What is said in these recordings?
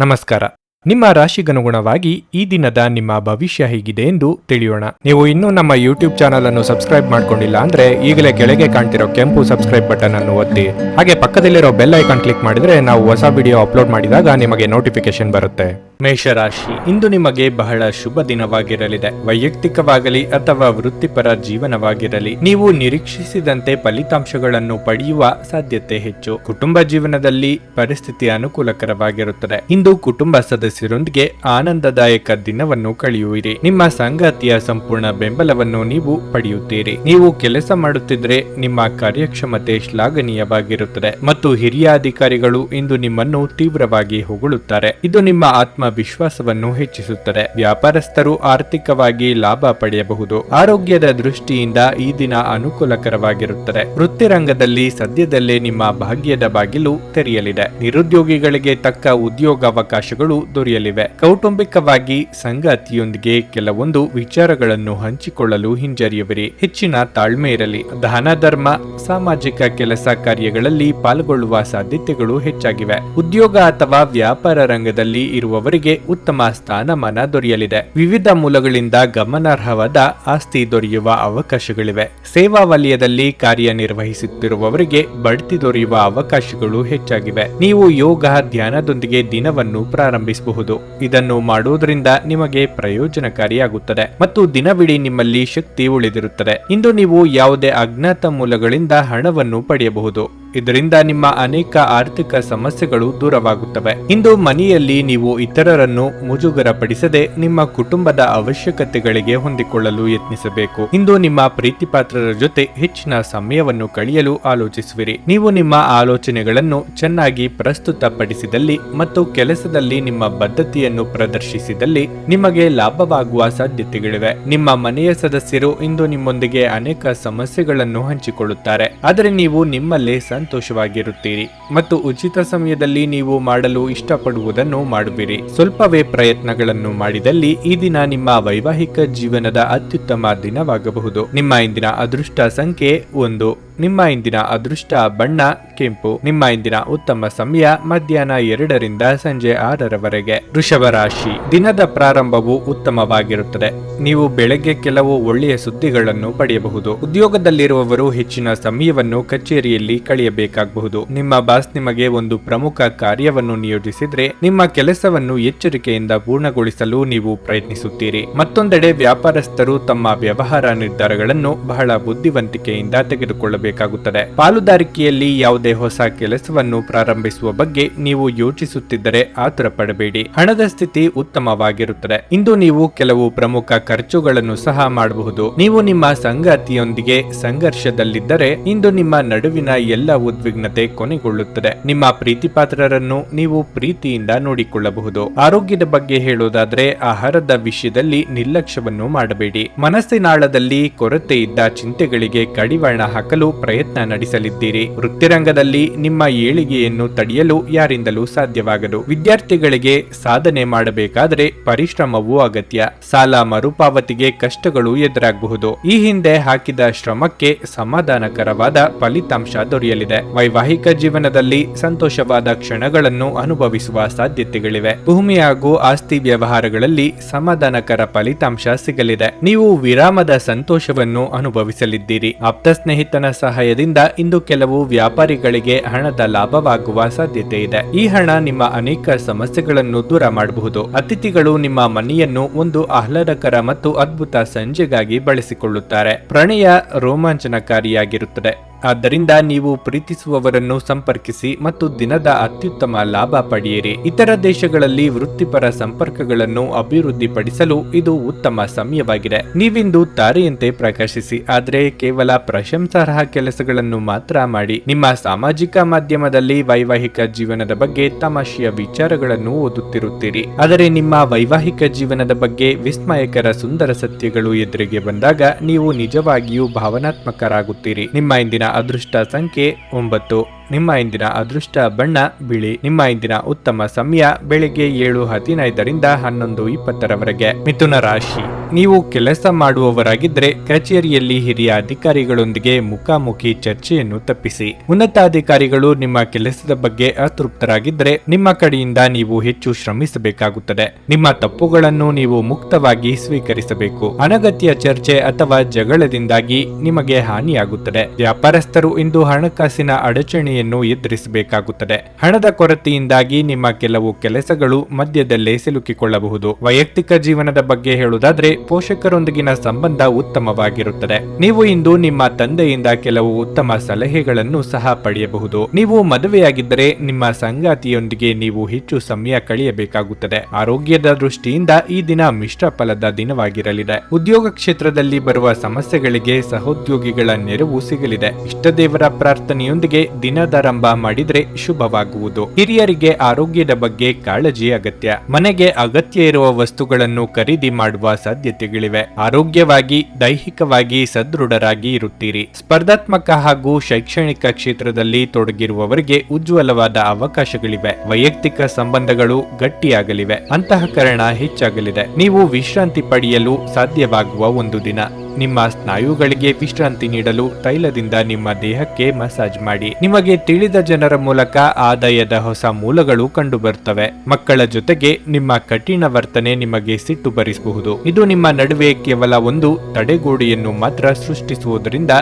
ನಮಸ್ಕಾರ. ನಿಮ್ಮ ರಾಶಿಗನುಗುಣವಾಗಿ ಈ ದಿನದ ನಿಮ್ಮ ಭವಿಷ್ಯ ಹೇಗಿದೆ ಎಂದು ತಿಳಿಯೋಣ. ನೀವು ಇನ್ನೂ ನಮ್ಮ ಯೂಟ್ಯೂಬ್ ಚಾನಲ್ ಅನ್ನು ಸಬ್ಸ್ಕ್ರೈಬ್ ಮಾಡ್ಕೊಂಡಿಲ್ಲ ಅಂದ್ರೆ ಈಗಲೇ ಕೆಳಗೆ ಕಾಣ್ತಿರೋ ಕೆಂಪು ಸಬ್ಸ್ಕ್ರೈಬ್ ಬಟನ್ ಅನ್ನು ಒತ್ತಿ. ಹಾಗೆ ಪಕ್ಕದಲ್ಲಿರೋ ಬೆಲ್ ಐಕಾನ್ ಕ್ಲಿಕ್ ಮಾಡಿದ್ರೆ ನಾವು ಹೊಸ ವಿಡಿಯೋ ಅಪ್ಲೋಡ್ ಮಾಡಿದಾಗ ನಿಮಗೆ ನೋಟಿಫಿಕೇಶನ್ ಬರುತ್ತೆ. ಮೇಷರಾಶಿ, ಇಂದು ನಿಮಗೆ ಬಹಳ ಶುಭ ದಿನವಾಗಿರಲಿದೆ. ವೈಯಕ್ತಿಕವಾಗಲಿ ಅಥವಾ ವೃತ್ತಿಪರ ಜೀವನವಾಗಿರಲಿ ನೀವು ನಿರೀಕ್ಷಿಸಿದಂತೆ ಫಲಿತಾಂಶಗಳನ್ನು ಪಡೆಯುವ ಸಾಧ್ಯತೆ ಹೆಚ್ಚು. ಕುಟುಂಬ ಜೀವನದಲ್ಲಿ ಪರಿಸ್ಥಿತಿ ಅನುಕೂಲಕರವಾಗಿರುತ್ತದೆ. ಇಂದು ಕುಟುಂಬ ಸದಸ್ಯರೊಂದಿಗೆ ಆನಂದದಾಯಕ ದಿನವನ್ನು ಕಳೆಯುವಿರಿ. ನಿಮ್ಮ ಸಂಗಾತಿಯ ಸಂಪೂರ್ಣ ಬೆಂಬಲವನ್ನು ನೀವು ಪಡೆಯುತ್ತೀರಿ. ನೀವು ಕೆಲಸ ಮಾಡುತ್ತಿದ್ರೆ ನಿಮ್ಮ ಕಾರ್ಯಕ್ಷಮತೆ ಶ್ಲಾಘನೀಯವಾಗಿರುತ್ತದೆ ಮತ್ತು ಹಿರಿಯ ಅಧಿಕಾರಿಗಳು ಇಂದು ನಿಮ್ಮನ್ನು ತೀವ್ರವಾಗಿ ಹೊಗಳುತ್ತಾರೆ. ಇದು ನಿಮ್ಮ ಆತ್ಮವಿಶ್ವಾಸವನ್ನು ಹೆಚ್ಚಿಸುತ್ತದೆ. ವ್ಯಾಪಾರಸ್ಥರು ಆರ್ಥಿಕವಾಗಿ ಲಾಭ ಪಡೆಯಬಹುದು. ಆರೋಗ್ಯದ ದೃಷ್ಟಿಯಿಂದ ಈ ದಿನ ಅನುಕೂಲಕರವಾಗಿರುತ್ತದೆ. ವೃತ್ತಿರಂಗದಲ್ಲಿ ಸದ್ಯದಲ್ಲೇ ನಿಮ್ಮ ಭಾಗ್ಯದ ಬಾಗಿಲು ತೆರೆಯಲಿದೆ. ನಿರುದ್ಯೋಗಿಗಳಿಗೆ ತಕ್ಕ ಉದ್ಯೋಗಾವಕಾಶಗಳು ದೊರೆಯಲಿವೆ. ಕೌಟುಂಬಿಕವಾಗಿ ಸಂಗಾತಿಯೊಂದಿಗೆ ಕೆಲವೊಂದು ವಿಚಾರಗಳನ್ನು ಹಂಚಿಕೊಳ್ಳಲು ಹಿಂಜರಿಯುವಿರಿ. ಹೆಚ್ಚಿನ ತಾಳ್ಮೆ ಇರಲಿ. ದಾನ ಧರ್ಮ, ಸಾಮಾಜಿಕ ಕೆಲಸ ಕಾರ್ಯಗಳಲ್ಲಿ ಪಾಲ್ಗೊಳ್ಳುವ ಸಾಧ್ಯತೆಗಳು ಹೆಚ್ಚಾಗಿವೆ. ಉದ್ಯೋಗ ಅಥವಾ ವ್ಯಾಪಾರ ರಂಗದಲ್ಲಿ ಇರುವವರಿಗೆ ಉತ್ತಮ ಸ್ಥಾನಮಾನ ದೊರೆಯಲಿದೆ. ವಿವಿಧ ಮೂಲಗಳಿಂದ ಗಮನಾರ್ಹವಾದ ಆಸ್ತಿ ದೊರೆಯುವ ಅವಕಾಶಗಳಿವೆ. ಸೇವಾ ವಲಯದಲ್ಲಿ ಕಾರ್ಯನಿರ್ವಹಿಸುತ್ತಿರುವವರಿಗೆ ಬಡ್ತಿ ದೊರೆಯುವ ಅವಕಾಶಗಳು ಹೆಚ್ಚಾಗಿವೆ. ನೀವು ಯೋಗ ಧ್ಯಾನದೊಂದಿಗೆ ದಿನವನ್ನು ಪ್ರಾರಂಭಿಸಬಹುದು. ಇದನ್ನು ಮಾಡುವುದರಿಂದ ನಿಮಗೆ ಪ್ರಯೋಜನಕಾರಿಯಾಗುತ್ತದೆ ಮತ್ತು ದಿನವಿಡೀ ನಿಮ್ಮಲ್ಲಿ ಶಕ್ತಿ ಉಳಿದಿರುತ್ತದೆ. ಇಂದು ನೀವು ಯಾವುದೇ ಅಜ್ಞಾತ ಮೂಲಗಳಿಂದ ಹಣವನ್ನು ಪಡೆಯಬಹುದು. ಇದರಿಂದ ನಿಮ್ಮ ಅನೇಕ ಆರ್ಥಿಕ ಸಮಸ್ಯೆಗಳು ದೂರವಾಗುತ್ತವೆ. ಇಂದು ಮನೆಯಲ್ಲಿ ನೀವು ಇತರರನ್ನು ಮುಜುಗರಪಡಿಸದೆ ನಿಮ್ಮ ಕುಟುಂಬದ ಅವಶ್ಯಕತೆಗಳಿಗೆ ಹೊಂದಿಕೊಳ್ಳಲು ಯತ್ನಿಸಬೇಕು. ಇಂದು ನಿಮ್ಮ ಪ್ರೀತಿಪಾತ್ರರ ಜೊತೆ ಹೆಚ್ಚಿನ ಸಮಯವನ್ನು ಕಳೆಯಲು ಆಲೋಚಿಸುವಿರಿ. ನೀವು ನಿಮ್ಮ ಆಲೋಚನೆಗಳನ್ನು ಚೆನ್ನಾಗಿ ಪ್ರಸ್ತುತಪಡಿಸಿದಲ್ಲಿ ಮತ್ತು ಕೆಲಸದಲ್ಲಿ ನಿಮ್ಮ ಬದ್ಧತೆಯನ್ನು ಪ್ರದರ್ಶಿಸಿದಲ್ಲಿ ನಿಮಗೆ ಲಾಭವಾಗುವ ಸಾಧ್ಯತೆಗಳಿವೆ. ನಿಮ್ಮ ಮನೆಯ ಸದಸ್ಯರು ಇಂದು ನಿಮ್ಮೊಂದಿಗೆ ಅನೇಕ ಸಮಸ್ಯೆಗಳನ್ನು ಹಂಚಿಕೊಳ್ಳುತ್ತಾರೆ, ಆದರೆ ನೀವು ನಿಮ್ಮಲ್ಲೇ ಸಂತೋಷವಾಗಿರುತ್ತೀರಿ ಮತ್ತು ಉಚಿತ ಸಮಯದಲ್ಲಿ ನೀವು ಮಾಡಲು ಇಷ್ಟಪಡುವುದನ್ನು ಮಾಡುವಿರಿ. ಸ್ವಲ್ಪವೇ ಪ್ರಯತ್ನಗಳನ್ನು ಮಾಡಿದಲ್ಲಿ ಈ ದಿನ ನಿಮ್ಮ ವೈವಾಹಿಕ ಜೀವನದ ಅತ್ಯುತ್ತಮ ದಿನವಾಗಬಹುದು. ನಿಮ್ಮ ಇಂದಿನ ಅದೃಷ್ಟ ಸಂಖ್ಯೆ 1. ನಿಮ್ಮ ಇಂದಿನ ಅದೃಷ್ಟ ಬಣ್ಣ ಕೆಂಪು. ನಿಮ್ಮ ಇಂದಿನ ಉತ್ತಮ ಸಮಯ ಮಧ್ಯಾಹ್ನ 2 ರಿಂದ ಸಂಜೆ 6 ರವರೆಗೆ. ವೃಷಭ ರಾಶಿ, ದಿನದ ಪ್ರಾರಂಭವು ಉತ್ತಮವಾಗಿರುತ್ತದೆ. ನೀವು ಬೆಳಗ್ಗೆ ಕೆಲವು ಒಳ್ಳೆಯ ಸುದ್ದಿಗಳನ್ನು ಪಡೆಯಬಹುದು. ಉದ್ಯೋಗದಲ್ಲಿರುವವರು ಹೆಚ್ಚಿನ ಸಮಯವನ್ನು ಕಚೇರಿಯಲ್ಲಿ ಕಳೆಯಬೇಕಾಗಬಹುದು. ನಿಮ್ಮ ಬಾಸ್ ನಿಮಗೆ ಒಂದು ಪ್ರಮುಖ ಕಾರ್ಯವನ್ನು ನಿಯೋಜಿಸಿದ್ರೆ ನಿಮ್ಮ ಕೆಲಸವನ್ನು ಎಚ್ಚರಿಕೆಯಿಂದ ಪೂರ್ಣಗೊಳಿಸಲು ನೀವು ಪ್ರಯತ್ನಿಸುತ್ತೀರಿ. ಮತ್ತೊಂದೆಡೆ ವ್ಯಾಪಾರಸ್ಥರು ತಮ್ಮ ವ್ಯವಹಾರ ನಿರ್ಧಾರಗಳನ್ನು ಬಹಳ ಬುದ್ಧಿವಂತಿಕೆಯಿಂದ ತೆಗೆದುಕೊಳ್ಳಬೇಕಾಗುತ್ತದೆ. ಪಾಲುದಾರಿಕೆಯಲ್ಲಿ ಯಾವುದೇ ಹೊಸ ಕೆಲಸವನ್ನು ಪ್ರಾರಂಭಿಸುವ ಬಗ್ಗೆ ನೀವು ಯೋಚಿಸುತ್ತಿದ್ದರೆ ಆತುರ ಪಡಬೇಡಿ. ಹಣದ ಸ್ಥಿತಿ ಉತ್ತಮವಾಗಿರುತ್ತದೆ. ಇಂದು ನೀವು ಕೆಲವು ಪ್ರಮುಖ ಖರ್ಚುಗಳನ್ನು ಸಹ ಮಾಡಬಹುದು. ನೀವು ನಿಮ್ಮ ಸಂಗಾತಿಯೊಂದಿಗೆ ಸಂಘರ್ಷದಲ್ಲಿದ್ದರೆ ಇಂದು ನಿಮ್ಮ ನಡುವಿನ ಎಲ್ಲ ಉದ್ವಿಗ್ನತೆ ಕೊನೆಗೊಳ್ಳುತ್ತದೆ. ನಿಮ್ಮ ಪ್ರೀತಿಪಾತ್ರರನ್ನು ನೀವು ಪ್ರೀತಿಯಿಂದ ನೋಡಿಕೊಳ್ಳಬಹುದು. ಆರೋಗ್ಯದ ಬಗ್ಗೆ ಹೇಳುವುದಾದ್ರೆ ಆಹಾರದ ವಿಷಯದಲ್ಲಿ ನಿರ್ಲಕ್ಷ್ಯವನ್ನು ಮಾಡಬೇಡಿ. ಮನಸ್ಸಿನಾಳದಲ್ಲಿ ಕೊರತೆ ಇದ್ದ ಚಿಂತೆಗಳಿಗೆ ಕಡಿವಾಣ ಹಾಕಲು ಪ್ರಯತ್ನ ನಡೆಸಲಿದ್ದೀರಿ. ವೃತ್ತಿರಂಗದಲ್ಲಿ ನಿಮ್ಮ ಏಳಿಗೆಯನ್ನು ತಡೆಯಲು ಯಾರಿಂದಲೂ ಸಾಧ್ಯವಾಗದು. ವಿದ್ಯಾರ್ಥಿಗಳಿಗೆ ಸಾಧನೆ ಮಾಡಬೇಕಾದರೆ ಪರಿಶ್ರಮವೂ ಅಗತ್ಯ. ಸಾಲ ಮರುಪಾವತಿಗೆ ಕಷ್ಟಗಳು ಎದುರಾಗಬಹುದು. ಈ ಹಿಂದೆ ಹಾಕಿದ ಶ್ರಮಕ್ಕೆ ಸಮಾಧಾನಕರವಾದ ಫಲಿತಾಂಶ ದೊರೆಯಲಿದೆ. ವೈವಾಹಿಕ ಜೀವನದಲ್ಲಿ ಸಂತೋಷವಾದ ಕ್ಷಣಗಳನ್ನು ಅನುಭವಿಸುವ ಸಾಧ್ಯತೆಗಳಿವೆ. ಭೂಮಿ ಹಾಗೂ ಆಸ್ತಿ ವ್ಯವಹಾರಗಳಲ್ಲಿ ಸಮಾಧಾನಕರ ಫಲಿತಾಂಶ ಸಿಗಲಿದೆ. ನೀವು ವಿರಾಮದ ಸಂತೋಷವನ್ನು ಅನುಭವಿಸಲಿದ್ದೀರಿ. ಆಪ್ತ ಸ್ನೇಹಿತನ ಸಹಾಯದಿಂದ ಇಂದು ಕೆಲವು ವ್ಯಾಪಾರಿಗಳಿಗೆ ಹಣದ ಲಾಭವಾಗುವ ಸಾಧ್ಯತೆ ಇದೆ. ಈ ಹಣ ನಿಮ್ಮ ಅನೇಕ ಸಮಸ್ಯೆಗಳನ್ನು ದೂರ ಮಾಡಬಹುದು. ಅತಿಥಿಗಳು ನಿಮ್ಮ ಮನೆಯನ್ನು ಒಂದು ಆಹ್ಲಾದಕರ ಮತ್ತು ಅದ್ಭುತ ಸಂಜೆಗಾಗಿ ಬಳಸಿಕೊಳ್ಳುತ್ತಾರೆ. ಪ್ರಣಯ ರೋಮಾಂಚನಕಾರಿಯಾಗಿರುತ್ತದೆ. ಆದ್ದರಿಂದ ನೀವು ಪ್ರೀತಿಸುವವರನ್ನು ಸಂಪರ್ಕಿಸಿ ಮತ್ತು ದಿನದ ಅತ್ಯುತ್ತಮ ಲಾಭ ಪಡೆಯಿರಿ. ಇತರ ದೇಶಗಳಲ್ಲಿ ವೃತ್ತಿಪರ ಸಂಪರ್ಕಗಳನ್ನು ಅಭಿವೃದ್ಧಿಪಡಿಸಲು ಇದು ಉತ್ತಮ ಸಮಯವಾಗಿದೆ. ನೀವಿಂದು ತಾರೆಯಂತೆ ಪ್ರಕಾಶಿಸಿ, ಆದರೆ ಕೇವಲ ಪ್ರಶಂಸಾರ್ಹ ಕೆಲಸಗಳನ್ನು ಮಾತ್ರ ಮಾಡಿ. ನಿಮ್ಮ ಸಾಮಾಜಿಕ ಮಾಧ್ಯಮದಲ್ಲಿ ವೈವಾಹಿಕ ಜೀವನದ ಬಗ್ಗೆ ತಮಾಷೆಯ ವಿಚಾರಗಳನ್ನು ಓದುತ್ತಿರುತ್ತೀರಿ, ಆದರೆ ನಿಮ್ಮ ವೈವಾಹಿಕ ಜೀವನದ ಬಗ್ಗೆ ವಿಸ್ಮಯಕರ ಸುಂದರ ಸತ್ಯಗಳು ಎದುರಿಗೆ ಬಂದಾಗ ನೀವು ನಿಜವಾಗಿಯೂ ಭಾವನಾತ್ಮಕರಾಗುತ್ತೀರಿ. ನಿಮ್ಮ ಇಂದಿನ ಅದೃಷ್ಟ ಸಂಖ್ಯೆ 9. ನಿಮ್ಮ ಇಂದಿನ ಅದೃಷ್ಟ ಬಣ್ಣ ಬಿಳಿ. ನಿಮ್ಮ ಇಂದಿನ ಉತ್ತಮ ಸಮಯ ಬೆಳಿಗ್ಗೆ 7:15ರಿಂದ 11:20ರವರೆಗೆ. ಮಿಥುನ ರಾಶಿ, ನೀವು ಕೆಲಸ ಮಾಡುವವರಾಗಿದ್ರೆ ಕಚೇರಿಯಲ್ಲಿ ಹಿರಿಯ ಅಧಿಕಾರಿಗಳೊಂದಿಗೆ ಮುಖಾಮುಖಿ ಚರ್ಚೆಯನ್ನು ತಪ್ಪಿಸಿ. ಉನ್ನತಾಧಿಕಾರಿಗಳು ನಿಮ್ಮ ಕೆಲಸದ ಬಗ್ಗೆ ಅತೃಪ್ತರಾಗಿದ್ದರೆ ನಿಮ್ಮ ಕಡೆಯಿಂದ ನೀವು ಹೆಚ್ಚು ಶ್ರಮಿಸಬೇಕಾಗುತ್ತದೆ. ನಿಮ್ಮ ತಪ್ಪುಗಳನ್ನು ನೀವು ಮುಕ್ತವಾಗಿ ಸ್ವೀಕರಿಸಬೇಕು. ಅನಗತ್ಯ ಚರ್ಚೆ ಅಥವಾ ಜಗಳದಿಂದಾಗಿ ನಿಮಗೆ ಹಾನಿಯಾಗುತ್ತದೆ. ವ್ಯಾಪಾರಸ್ಥರು ಇಂದು ಹಣಕಾಸಿನ ಅಡಚಣೆಯನ್ನು ಎದುರಿಸಬೇಕಾಗುತ್ತದೆ. ಹಣದ ಕೊರತೆಯಿಂದಾಗಿ ನಿಮ್ಮ ಕೆಲವು ಕೆಲಸಗಳು ಮಧ್ಯದಲ್ಲೇ ಸಿಲುಕಿಕೊಳ್ಳಬಹುದು. ವೈಯಕ್ತಿಕ ಜೀವನದ ಬಗ್ಗೆ ಹೇಳುವುದಾದ್ರೆ ಪೋಷಕರೊಂದಿಗಿನ ಸಂಬಂಧ ಉತ್ತಮವಾಗಿರುತ್ತದೆ. ನೀವು ಇಂದು ನಿಮ್ಮ ತಂದೆಯಿಂದ ಕೆಲವು ಉತ್ತಮ ಸಲಹೆಗಳನ್ನು ಸಹ ಪಡೆಯಬಹುದು. ನೀವು ಮದುವೆಯಾಗಿದ್ದರೆ ನಿಮ್ಮ ಸಂಗಾತಿಯೊಂದಿಗೆ ನೀವು ಹೆಚ್ಚು ಸಮಯ ಕಳೆಯಬೇಕಾಗುತ್ತದೆ. ಆರೋಗ್ಯದ ದೃಷ್ಟಿಯಿಂದ ಈ ದಿನ ಮಿಶ್ರ ಫಲದ ದಿನವಾಗಿರಲಿದೆ. ಉದ್ಯೋಗ ಕ್ಷೇತ್ರದಲ್ಲಿ ಬರುವ ಸಮಸ್ಯೆಗಳಿಗೆ ಸಹೋದ್ಯೋಗಿಗಳ ನೆರವು ಸಿಗಲಿದೆ. ಇಷ್ಟದೇವರ ಪ್ರಾರ್ಥನೆಯೊಂದಿಗೆ ದಿನದಾರಂಭ ಮಾಡಿದ್ರೆ ಶುಭವಾಗುವುದು. ಹಿರಿಯರಿಗೆ ಆರೋಗ್ಯದ ಬಗ್ಗೆ ಕಾಳಜಿ ಅಗತ್ಯ. ಮನೆಗೆ ಅಗತ್ಯ ಇರುವ ವಸ್ತುಗಳನ್ನು ಖರೀದಿ ಮಾಡುವ ಸಾಧ್ಯತೆಗಳಿವೆ. ಆರೋಗ್ಯವಾಗಿ ದೈಹಿಕವಾಗಿ ಸದೃಢರಾಗಿ ಇರುತ್ತೀರಿ. ಸ್ಪರ್ಧಾತ್ಮಕ ಹಾಗೂ ಶೈಕ್ಷಣಿಕ ಕ್ಷೇತ್ರದಲ್ಲಿ ತೊಡಗಿರುವವರಿಗೆ ಉಜ್ವಲವಾದ ಅವಕಾಶಗಳಿವೆ. ವೈಯಕ್ತಿಕ ಸಂಬಂಧಗಳು ಗಟ್ಟಿಯಾಗಲಿವೆ. ಅಂತಃಕರಣ ಹೆಚ್ಚಾಗಲಿದೆ. ನೀವು ವಿಶ್ರಾಂತಿ ಪಡೆಯಲು ಸಾಧ್ಯವಾಗುವ ಒಂದು ದಿನ. ನಿಮ್ಮ ಸ್ನಾಯುಗಳಿಗೆ ವಿಶ್ರಾಂತಿ ನೀಡಲು ತೈಲದಿಂದ ನಿಮ್ಮ ದೇಹಕ್ಕೆ ಮಸಾಜ್ ಮಾಡಿ. ನಿಮಗೆ ತಿಳಿದ ಜನರ ಮೂಲಕ ಆದಾಯದ ಹೊಸ ಮೂಲಗಳು ಕಂಡುಬರುತ್ತವೆ. ಮಕ್ಕಳ ಜೊತೆಗೆ ನಿಮ್ಮ ಕಠಿಣ ವರ್ತನೆ ನಿಮಗೆ ಸಿಟ್ಟು ಬರಿಸಬಹುದು. ಇದು ನಿಮ್ಮ ನಡುವೆ ಕೇವಲ ಒಂದು ತಡೆಗೋಡೆಯನ್ನು ಮಾತ್ರ ಸೃಷ್ಟಿಸುವುದರಿಂದ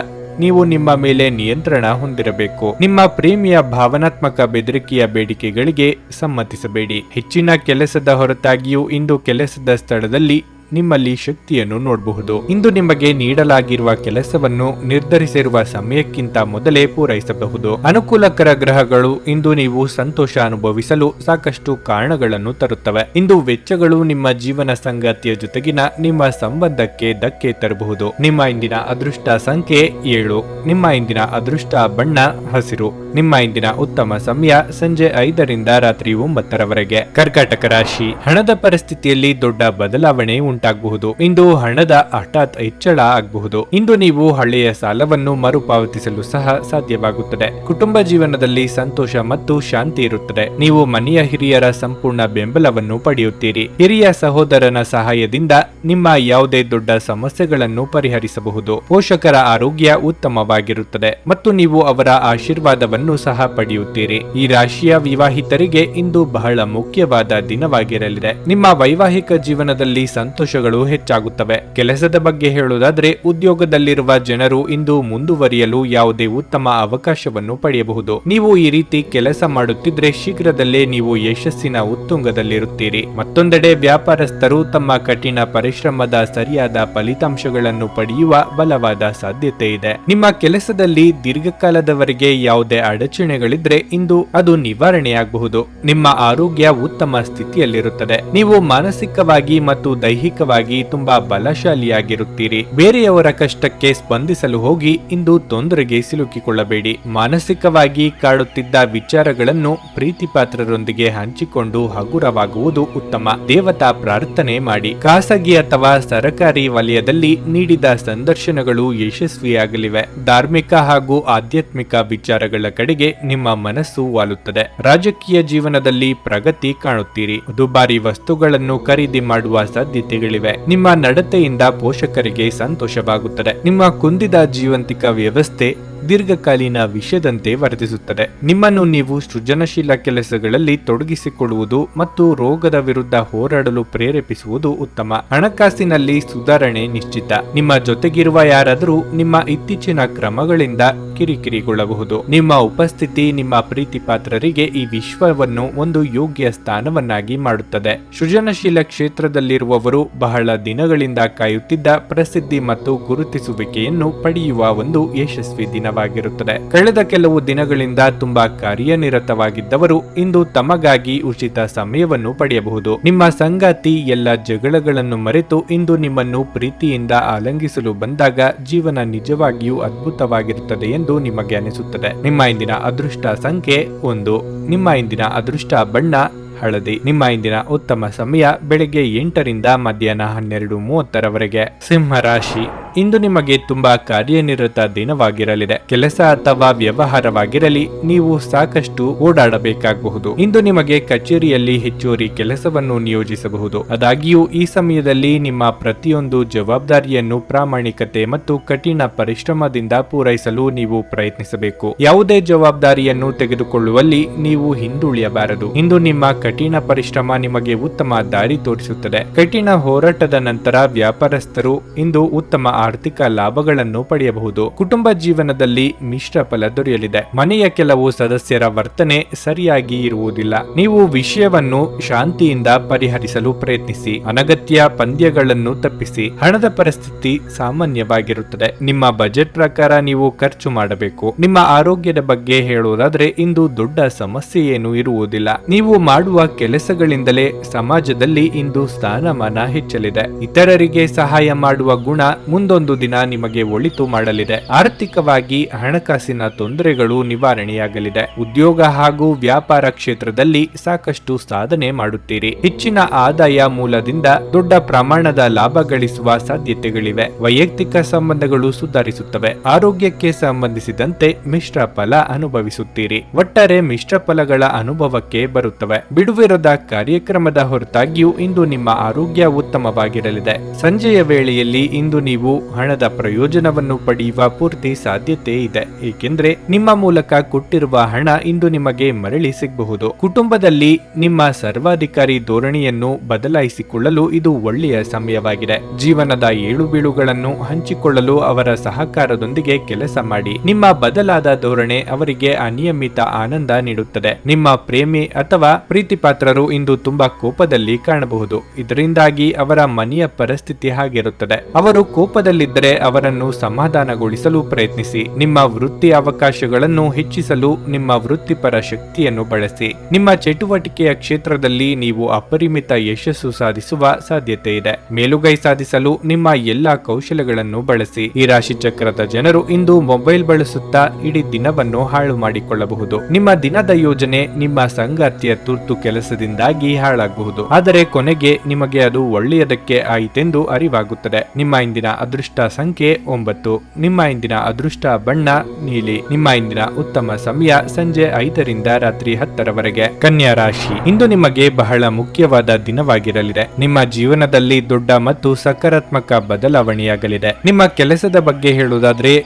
ನೀವು ನಿಮ್ಮ ಮೇಲೆ ನಿಯಂತ್ರಣ ಹೊಂದಿರಬೇಕು. ನಿಮ್ಮ ಪ್ರೇಮಿಯ ಭಾವನಾತ್ಮಕ ಬೆದರಿಕೆಯ ಬೇಡಿಕೆಗಳಿಗೆ ಸಮ್ಮತಿಸಬೇಡಿ. ಹೆಚ್ಚಿನ ಕೆಲಸದ ಹೊರತಾಗಿಯೂ ಇಂದು ಕೆಲಸದ ಸ್ಥಳದಲ್ಲಿ ನಿಮ್ಮಲ್ಲಿ ಶಕ್ತಿಯನ್ನು ನೋಡಬಹುದು. ಇಂದು ನಿಮಗೆ ನೀಡಲಾಗಿರುವ ಕೆಲಸವನ್ನು ನಿರ್ಧರಿಸಿರುವ ಸಮಯಕ್ಕಿಂತ ಮೊದಲೇ ಪೂರೈಸಬಹುದು. ಅನುಕೂಲಕರ ಗ್ರಹಗಳು ಇಂದು ನೀವು ಸಂತೋಷ ಅನುಭವಿಸಲು ಸಾಕಷ್ಟು ಕಾರಣಗಳನ್ನು ತರುತ್ತವೆ. ಇಂದು ವೆಚ್ಚಗಳು ನಿಮ್ಮ ಜೀವನ ಸಂಗಾತಿಯ ಜೊತೆಗಿನ ನಿಮ್ಮ ಸಂಬಂಧಕ್ಕೆ ಧಕ್ಕೆ ತರಬಹುದು. ನಿಮ್ಮ ಇಂದಿನ ಅದೃಷ್ಟ ಸಂಖ್ಯೆ 7. ನಿಮ್ಮ ಇಂದಿನ ಅದೃಷ್ಟ ಬಣ್ಣ ಹಸಿರು. ನಿಮ್ಮ ಇಂದಿನ ಉತ್ತಮ ಸಮಯ ಸಂಜೆ 5ರಿಂದ ರಾತ್ರಿ 9ರವರೆಗೆ. ಕರ್ಕಾಟಕ ರಾಶಿ, ಹಣದ ಪರಿಸ್ಥಿತಿಯಲ್ಲಿ ದೊಡ್ಡ ಬದಲಾವಣೆ ಉಂಟಾಗಬಹುದು. ಇಂದು ಹಣದ ಹಠಾತ್ ಹೆಚ್ಚಳ ಆಗಬಹುದು. ಇಂದು ನೀವು ಹಳೆಯ ಸಾಲವನ್ನು ಮರುಪಾವತಿಸಲು ಸಹ ಸಾಧ್ಯವಾಗುತ್ತದೆ. ಕುಟುಂಬ ಜೀವನದಲ್ಲಿ ಸಂತೋಷ ಮತ್ತು ಶಾಂತಿ ಇರುತ್ತದೆ. ನೀವು ಮನೆಯ ಹಿರಿಯರ ಸಂಪೂರ್ಣ ಬೆಂಬಲವನ್ನು ಪಡೆಯುತ್ತೀರಿ. ಹಿರಿಯ ಸಹೋದರನ ಸಹಾಯದಿಂದ ನಿಮ್ಮ ಯಾವುದೇ ದೊಡ್ಡ ಸಮಸ್ಯೆಗಳನ್ನು ಪರಿಹರಿಸಬಹುದು. ಪೋಷಕರ ಆರೋಗ್ಯ ಉತ್ತಮವಾಗಿರುತ್ತದೆ ಮತ್ತು ನೀವು ಅವರ ಆಶೀರ್ವಾದವನ್ನು ಸಹ ಪಡೆಯುತ್ತೀರಿ. ಈ ರಾಶಿಯ ವಿವಾಹಿತರಿಗೆ ಇಂದು ಬಹಳ ಮುಖ್ಯವಾದ ದಿನವಾಗಿರಲಿದೆ. ನಿಮ್ಮ ವೈವಾಹಿಕ ಜೀವನದಲ್ಲಿ ಸಂತೋಷಗಳು ಹೆಚ್ಚಾಗುತ್ತವೆ. ಕೆಲಸದ ಬಗ್ಗೆ ಹೇಳುವುದಾದ್ರೆ ಉದ್ಯೋಗದಲ್ಲಿರುವ ಜನರು ಇಂದು ಮುಂದುವರಿಯಲು ಯಾವುದೇ ಉತ್ತಮ ಅವಕಾಶವನ್ನು ಪಡೆಯಬಹುದು. ನೀವು ಈ ರೀತಿ ಕೆಲಸ ಮಾಡುತ್ತಿದ್ರೆ ಶೀಘ್ರದಲ್ಲೇ ನೀವು ಯಶಸ್ಸಿನ ಉತ್ತುಂಗದಲ್ಲಿರುತ್ತೀರಿ. ಮತ್ತೊಂದೆಡೆ ವ್ಯಾಪಾರಸ್ಥರು ತಮ್ಮ ಕಠಿಣ ಪರಿಶ್ರಮದ ಸರಿಯಾದ ಫಲಿತಾಂಶಗಳನ್ನು ಪಡೆಯುವ ಬಲವಾದ ಸಾಧ್ಯತೆ ಇದೆ. ನಿಮ್ಮ ಕೆಲಸದಲ್ಲಿ ದೀರ್ಘಕಾಲದವರೆಗೆ ಯಾವುದೇ ಅಡಚಣೆಗಳಿದ್ರೆ ಇಂದು ಅದು ನಿವಾರಣೆಯಾಗಬಹುದು. ನಿಮ್ಮ ಆರೋಗ್ಯ ಉತ್ತಮ ಸ್ಥಿತಿಯಲ್ಲಿರುತ್ತದೆ. ನೀವು ಮಾನಸಿಕವಾಗಿ ಮತ್ತು ದೈಹಿಕವಾಗಿ ತುಂಬಾ ಬಲಶಾಲಿಯಾಗಿರುತ್ತೀರಿ. ಬೇರೆಯವರ ಕಷ್ಟಕ್ಕೆ ಸ್ಪಂದಿಸಲು ಹೋಗಿ ಇಂದು ತೊಂದರೆಗೆ ಸಿಲುಕಿಕೊಳ್ಳಬೇಡಿ. ಮಾನಸಿಕವಾಗಿ ಕಾಡುತ್ತಿದ್ದ ವಿಚಾರಗಳನ್ನು ಪ್ರೀತಿಪಾತ್ರರೊಂದಿಗೆ ಹಂಚಿಕೊಂಡು ಹಗುರವಾಗುವುದು ಉತ್ತಮ. ದೇವತಾ ಪ್ರಾರ್ಥನೆ ಮಾಡಿ. ಖಾಸಗಿ ಅಥವಾ ಸರಕಾರಿ ವಲಯದಲ್ಲಿ ನೀಡಿದ ಸಂದರ್ಶನಗಳು ಯಶಸ್ವಿಯಾಗಲಿವೆ. ಧಾರ್ಮಿಕ ಹಾಗೂ ಆಧ್ಯಾತ್ಮಿಕ ವಿಚಾರಗಳ ಕಡೆಗೆ ನಿಮ್ಮ ಮನಸ್ಸು ವಾಲುತ್ತದೆ. ರಾಜಕೀಯ ಜೀವನದಲ್ಲಿ ಪ್ರಗತಿ ಕಾಣುತ್ತೀರಿ. ದುಬಾರಿ ವಸ್ತುಗಳನ್ನು ಖರೀದಿ ಮಾಡುವ ಸಾಧ್ಯತೆಗಳಿವೆ. ನಿಮ್ಮ ನಡತೆಯಿಂದ ಪೋಷಕರಿಗೆ ಸಂತೋಷವಾಗುತ್ತದೆ. ನಿಮ್ಮ ಕುಂದಿದ ಜೀವಂತಿಕ ವ್ಯವಸ್ಥೆ ದೀರ್ಘಕಾಲೀನ ವಿಷಯದಂತೆ ವರ್ತಿಸುತ್ತದೆ. ನಿಮ್ಮನ್ನು ನೀವು ಸೃಜನಶೀಲ ಕೆಲಸಗಳಲ್ಲಿ ತೊಡಗಿಸಿಕೊಳ್ಳುವುದು ಮತ್ತು ರೋಗದ ವಿರುದ್ಧ ಹೋರಾಡಲು ಪ್ರೇರೇಪಿಸುವುದು ಉತ್ತಮ. ಹಣಕಾಸಿನಲ್ಲಿ ಸುಧಾರಣೆ ನಿಶ್ಚಿತ. ನಿಮ್ಮ ಜೊತೆಗಿರುವ ಯಾರಾದರೂ ನಿಮ್ಮ ಇತ್ತೀಚಿನ ಕ್ರಮಗಳಿಂದ ಕಿರಿಕಿರಿಗೊಳ್ಳಬಹುದು. ನಿಮ್ಮ ಉಪಸ್ಥಿತಿ ನಿಮ್ಮ ಪ್ರೀತಿ ಪಾತ್ರರಿಗೆ ಈ ವಿಶ್ವವನ್ನು ಒಂದು ಯೋಗ್ಯ ಸ್ಥಾನವನ್ನಾಗಿ ಮಾಡುತ್ತದೆ. ಸೃಜನಶೀಲ ಕ್ಷೇತ್ರದಲ್ಲಿರುವವರು ಬಹಳ ದಿನಗಳಿಂದ ಕಾಯುತ್ತಿದ್ದ ಪ್ರಸಿದ್ಧಿ ಮತ್ತು ಗುರುತಿಸುವಿಕೆಯನ್ನು ಪಡೆಯುವ ಒಂದು ಯಶಸ್ವಿ ದಿನವಾಗಿರುತ್ತದೆ. ಕಳೆದ ಕೆಲವು ದಿನಗಳಿಂದ ತುಂಬಾ ಕಾರ್ಯನಿರತವಾಗಿದ್ದವರು ಇಂದು ತಮಗಾಗಿ ಉಚಿತ ಸಮಯವನ್ನು ಪಡೆಯಬಹುದು. ನಿಮ್ಮ ಸಂಗಾತಿ ಎಲ್ಲ ಜಗಳಗಳನ್ನು ಮರೆತು ಇಂದು ನಿಮ್ಮನ್ನು ಪ್ರೀತಿಯಿಂದ ಆಲಂಗಿಸಲು ಬಂದಾಗ ಜೀವನ ನಿಜವಾಗಿಯೂ ಅದ್ಭುತವಾಗಿರುತ್ತದೆ ಎಂದು ನಿಮಗೆ ಅನಿಸುತ್ತದೆ. ನಿಮ್ಮ ಇಂದಿನ ಅದೃಷ್ಟ ಸಂಖ್ಯೆ 1. ನಿಮ್ಮ ಇಂದಿನ ಅದೃಷ್ಟ ಬಣ್ಣ ಹಳದಿ. ನಿಮ್ಮ ಇಂದಿನ ಉತ್ತಮ ಸಮಯ ಬೆಳಗ್ಗೆ 8ರಿಂದ ಮಧ್ಯಾಹ್ನ 12:30ರವರೆಗೆ. ಸಿಂಹ ರಾಶಿ, ಇಂದು ನಿಮಗೆ ತುಂಬಾ ಕಾರ್ಯನಿರತ ದಿನವಾಗಿರಲಿದೆ. ಕೆಲಸ ಅಥವಾ ವ್ಯವಹಾರವಾಗಿರಲಿ, ನೀವು ಸಾಕಷ್ಟು ಓಡಾಡಬೇಕಾಗಬಹುದು. ಇಂದು ನಿಮಗೆ ಕಚೇರಿಯಲ್ಲಿ ಹೆಚ್ಚುವರಿ ಕೆಲಸವನ್ನು ನಿಯೋಜಿಸಬಹುದು. ಆದಾಗ್ಯೂ ಈ ಸಮಯದಲ್ಲಿ ನಿಮ್ಮ ಪ್ರತಿಯೊಂದು ಜವಾಬ್ದಾರಿಯನ್ನು ಪ್ರಾಮಾಣಿಕತೆ ಮತ್ತು ಕಠಿಣ ಪರಿಶ್ರಮದಿಂದ ಪೂರೈಸಲು ನೀವು ಪ್ರಯತ್ನಿಸಬೇಕು. ಯಾವುದೇ ಜವಾಬ್ದಾರಿಯನ್ನು ತೆಗೆದುಕೊಳ್ಳುವಲ್ಲಿ ನೀವು ಹಿಂದುಳಿಯಬಾರದು. ಇಂದು ನಿಮ್ಮ ಕಠಿಣ ಪರಿಶ್ರಮ ನಿಮಗೆ ಉತ್ತಮ ದಾರಿ ತೋರಿಸುತ್ತದೆ. ಕಠಿಣ ಹೋರಾಟದ ನಂತರ ವ್ಯಾಪಾರಸ್ಥರು ಇಂದು ಉತ್ತಮ ಆರ್ಥಿಕ ಲಾಭಗಳನ್ನು ಪಡೆಯಬಹುದು. ಕುಟುಂಬ ಜೀವನದಲ್ಲಿ ಮಿಶ್ರ ಫಲ ದೊರೆಯಲಿದೆ. ಮನೆಯ ಕೆಲವು ಸದಸ್ಯರ ವರ್ತನೆ ಸರಿಯಾಗಿ ಇರುವುದಿಲ್ಲ. ನೀವು ವಿಷಯವನ್ನು ಶಾಂತಿಯಿಂದ ಪರಿಹರಿಸಲು ಪ್ರಯತ್ನಿಸಿ. ಅನಗತ್ಯ ಪಂದ್ಯಗಳನ್ನು ತಪ್ಪಿಸಿ. ಹಣದ ಪರಿಸ್ಥಿತಿ ಸಾಮಾನ್ಯವಾಗಿರುತ್ತದೆ. ನಿಮ್ಮ ಬಜೆಟ್ ಪ್ರಕಾರ ನೀವು ಖರ್ಚು ಮಾಡಬೇಕು. ನಿಮ್ಮ ಆರೋಗ್ಯದ ಬಗ್ಗೆ ಹೇಳುವುದಾದ್ರೆ ಇಂದು ದೊಡ್ಡ ಸಮಸ್ಯೆ ಏನು ಇರುವುದಿಲ್ಲ. ನೀವು ಮಾಡುವ ಕೆಲಸಗಳಿಂದಲೇ ಸಮಾಜದಲ್ಲಿ ಇಂದು ಸ್ಥಾನಮಾನ ಹೆಚ್ಚಲಿದೆ. ಇತರರಿಗೆ ಸಹಾಯ ಮಾಡುವ ಗುಣ ಮುಂದೊಂದು ದಿನ ನಿಮಗೆ ಒಳಿತು ಮಾಡಲಿದೆ. ಆರ್ಥಿಕವಾಗಿ ಹಣಕಾಸಿನ ತೊಂದರೆಗಳು ನಿವಾರಣೆಯಾಗಲಿದೆ. ಉದ್ಯೋಗ ಹಾಗೂ ವ್ಯಾಪಾರ ಕ್ಷೇತ್ರದಲ್ಲಿ ಸಾಕಷ್ಟು ಸಾಧನೆ ಮಾಡುತ್ತೀರಿ. ಹೆಚ್ಚಿನ ಆದಾಯ ಮೂಲದಿಂದ ದೊಡ್ಡ ಪ್ರಮಾಣದ ಲಾಭ ಗಳಿಸುವ ಸಾಧ್ಯತೆಗಳಿವೆ. ವೈಯಕ್ತಿಕ ಸಂಬಂಧಗಳು ಸುಧಾರಿಸುತ್ತವೆ. ಆರೋಗ್ಯಕ್ಕೆ ಸಂಬಂಧಿಸಿದಂತೆ ಮಿಶ್ರ ಫಲ ಅನುಭವಿಸುತ್ತೀರಿ. ಒಟ್ಟಾರೆ ಮಿಶ್ರ ಫಲಗಳ ಅನುಭವಕ್ಕೆ ಬರುತ್ತವೆ. ಬಿಡುವಿರದ ಕಾರ್ಯಕ್ರಮದ ಹೊರತಾಗಿಯೂ ಇಂದು ನಿಮ್ಮ ಆರೋಗ್ಯ ಉತ್ತಮವಾಗಿರಲಿದೆ. ಸಂಜೆಯ ವೇಳೆಯಲ್ಲಿ ಇಂದು ನೀವು ಹಣದ ಪ್ರಯೋಜನವನ್ನು ಪಡೆಯುವ ಪೂರ್ತಿ ಸಾಧ್ಯತೆ ಇದೆ. ಏಕೆಂದರೆ ನಿಮ್ಮ ಮೂಲಕ ಕೊಟ್ಟಿರುವ ಹಣ ಇಂದು ನಿಮಗೆ ಮರಳಿ ಸಿಗಬಹುದು. ಕುಟುಂಬದಲ್ಲಿ ನಿಮ್ಮ ಸರ್ವಾಧಿಕಾರಿ ಧೋರಣೆಯನ್ನು ಬದಲಾಯಿಸಿಕೊಳ್ಳಲು ಇದು ಒಳ್ಳೆಯ ಸಮಯವಾಗಿದೆ. ಜೀವನದ ಏಳುಬೀಳುಗಳನ್ನು ಹಂಚಿಕೊಳ್ಳಲು ಅವರ ಸಹಕಾರದೊಂದಿಗೆ ಕೆಲಸ ಮಾಡಿ. ನಿಮ್ಮ ಬದಲಾದ ಧೋರಣೆ ಅವರಿಗೆ ಅನಿಯಮಿತ ಆನಂದ ನೀಡುತ್ತದೆ. ನಿಮ್ಮ ಪ್ರೇಮಿ ಅಥವಾ ಪ್ರೀತಿಪಾತ್ರರು ಇಂದು ತುಂಬಾ ಕೋಪದಲ್ಲಿ ಕಾಣಬಹುದು. ಇದರಿಂದಾಗಿ ಅವರ ಮನೆಯ ಪರಿಸ್ಥಿತಿ ಹಾಗಿರುತ್ತದೆ. ಅವರು ಕೋಪದಲ್ಲಿದ್ದರೆ ಅವರನ್ನು ಸಮಾಧಾನಗೊಳಿಸಲು ಪ್ರಯತ್ನಿಸಿ. ನಿಮ್ಮ ವೃತ್ತಿ ಅವಕಾಶಗಳನ್ನು ಹೆಚ್ಚಿಸಲು ನಿಮ್ಮ ವೃತ್ತಿಪರ ಶಕ್ತಿಯನ್ನು ಬಳಸಿ. ನಿಮ್ಮ ಚಟುವಟಿಕೆಯ ಕ್ಷೇತ್ರದಲ್ಲಿ ನೀವು ಅಪರಿಮಿತ ಯಶಸ್ಸು ಸಾಧಿಸುವ ಸಾಧ್ಯತೆ ಇದೆ. ಮೇಲುಗೈ ಸಾಧಿಸಲು ನಿಮ್ಮ ಎಲ್ಲಾ ಕೌಶಲ್ಯಗಳನ್ನು ಬಳಸಿ. ಈ ರಾಶಿ ಚಕ್ರದ ಜನರು ಇಂದು ಮೊಬೈಲ್ ಬಳಸುತ್ತಾ ಇಡೀ ದಿನವನ್ನು ಹಾಳು ಮಾಡಿಕೊಳ್ಳಬಹುದು. ನಿಮ್ಮ ದಿನದ ಯೋಜನೆ ನಿಮ್ಮ ಸಂಗಾತಿಯ ತುರ್ತು ಕೆಲಸದಿಂದಾಗಿ ಹಾಳಾಗಬಹುದು. ಆದರೆ ಕೊನೆಗೆ ನಿಮಗೆ ಅದು ಒಳ್ಳೆಯದಕ್ಕೆ ಆಯಿತೆಂದು ಅರಿವಾಗುತ್ತದೆ. ನಿಮ್ಮ ಇಂದಿನ ಅದೃಷ್ಟ ಸಂಖ್ಯೆ 9. ನಿಮ್ಮ ಇಂದಿನ ಅದೃಷ್ಟ ಬಣ್ಣ ನೀಲಿ. ನಿಮ್ಮ ಇಂದಿನ ಉತ್ತಮ ಸಮಯ ಸಂಜೆ 5ರಿಂದ ರಾತ್ರಿ 10ರವರೆಗೆ. ಕನ್ಯಾ ರಾಶಿ, ಇಂದು ನಿಮಗೆ ಬಹಳ ಮುಖ್ಯವಾದ ದಿನವಾಗಿರಲಿದೆ. ನಿಮ್ಮ ಜೀವನದಲ್ಲಿ ದೊಡ್ಡ ಮತ್ತು ಸಕಾರಾತ್ಮಕ ಬದಲಾವಣೆಯಾಗಲಿದೆ. ನಿಮ್ಮ ಕೆಲಸದ ಬಗ್ಗೆ ಹೇಳುವುದಾದ್ರೆ